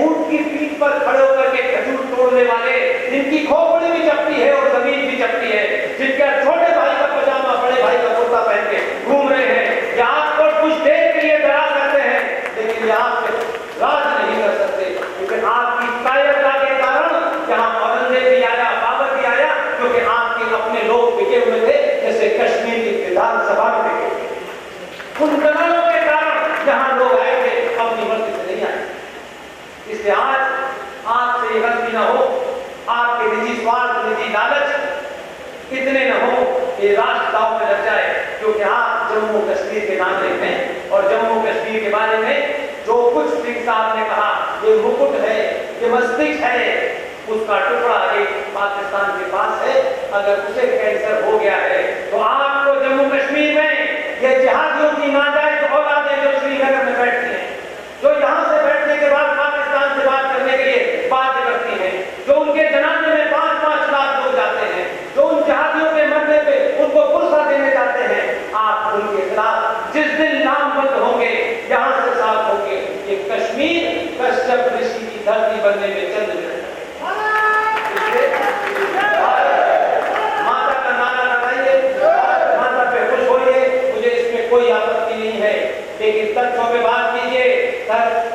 ऊंट की पीठ पर खड़े होकर के खजूर तोड़ने वाले, जिनकी खोपड़ी भी चपटी है और जमीन भी चपटी है, जिनके छोटे भाई का पजामा बड़े भाई का कुर्ता पहन के घूम रहे हैं, या आपको कुछ देर के लिए डरा करते हैं, लेकिन ये आप राज नहीं कर सकते, क्योंकि आपकी कायरता के कारण यहाँ औरंगजेब भी आया, बाबर भी आया, क्योंकि आपके अपने लोग बिके हुए थे, जैसे कश्मीर की विधानसभा में बिके। उन दलालों के कारण यहाँ लोग आए थे, अपनी मर्जी से नहीं आए। इसलिए आज आपसे ये गलती ना हो, आपके निजी स्वार्थ, निजी लालच इतने न हो कि राष्ट्र दांव में लग जाए, क्योंकि आप जम्मू कश्मीर के नागरिक हैं। और जम्मू कश्मीर के बारे में जो कुछ सिंह साहब ने कहा, ये मुकुट है, ये मस्तिष्क है, उसका टुकड़ा एक पाकिस्तान के पास है। अगर उसे कैंसर हो गया है तो आपको जम्मू कश्मीर में ये जिहादियों की नाजायज औलादें जो श्रीनगर में बैठती हैं, जो यहाँ से बैठने के बाद पाकिस्तान से बात करने के लिए बात करती हैं, जो उनके जनाजे में 5-5 लाख लोग जाते हैं, जो उन जिहादियों के मरने पे उनको पुरस्कार देने जाते हैं, आप उनके खिलाफ जिस दिन नामबंद होंगे, यहाँ से साफ होंगे, ये कश्मीर कश्यप ऋषि की धरती बनने में चंद मिनट। माता का नारा लगाइए, माता पे खुश होइए, मुझे इसमें कोई आपत्ति नहीं है, लेकिन तथ्यों पे बात कीजिए।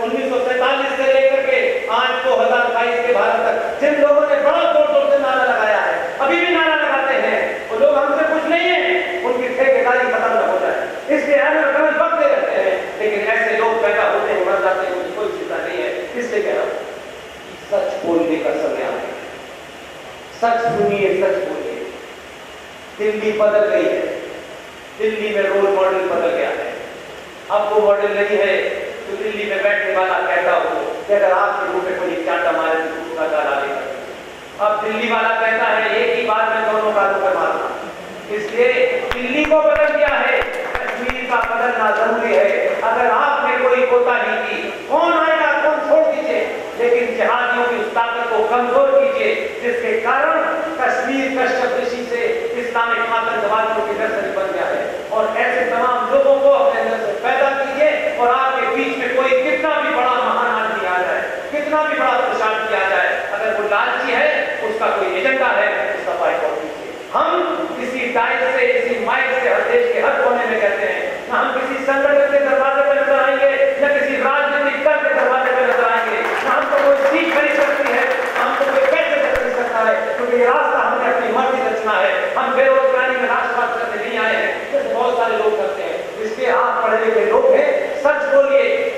1947 से लेकर के आज 2022 के भारत तक जिन लोगों ने बड़ा जोर से नारा लगाया है, अभी भी नारा लगाते हैं, वो लोग हमसे कुछ नहीं है, उनकी ठेकेदारी खत्म न हो जाए, इसलिए अगर बकते रहते हैं। लेकिन ऐसे लोग पैदा होते हैं, मर जाते हैं, मुझे कोई चिंता नहीं है। इसलिए कह रहा हूं, सच बोलने का समय आ गया, सच सुनिए, सच बोलिए। दिल्ली बदल गई है, दिल्ली में रोल मॉडल बदल गया है। अब वो मॉडल नहीं है तो दिल्ली में बैठने वाला कहता हो कि अगर आपके मुंह पे कोई चांटा मारे तो दूसरा डाला लेगा। अब दिल्ली वाला कहता है एक ही बार में दोनों कानों पर मारना। इसलिए दिल्ली को बदल गया है, कश्मीर का बदलना जरूरी है। अगर आपने कोई कोताही की, कौन आएगा, कौन छोड़ दीजिए, लेकिन जिहादियों की उस ताकत को कमजोर कीजिए, जिसके कारण कश्मीर कश्यप ऋषि से इस्लामिक आतंकवादियों की नर्सरी बन गया है। और ऐसे तमाम लोगों को अपने अंदर से पैदा कीजिए, और आपके बीच में कोई कितना भी बड़ा महान आदमी आ जाए, कितना भी बड़ा प्रशांत किया जाए, अगर वो लालची है, उसका कोई एजेंडा है, उसका बाइकआउट कीजिए। हम किसी डाइट से, किसी माइक से हर देश के हर कोने में कहते हैं, ना हम किसी संगठन के दरवाजे पर नजर आएंगे, न किसी राजनीतिक दल के दरवाजे पर नजर आएंगे, ना हमको कोई सीट खरीद सकती है, हमको कोई पैसे खरीद सकता है, क्योंकि ये रास्ता हमने अपनी मर्जी रचना है। हम बेरोजगारी में राष्ट्रवाद करने नहीं आए हैं, जैसे बहुत सारे लोग पढ़े लिखे लोग हैं, सच बोलिए,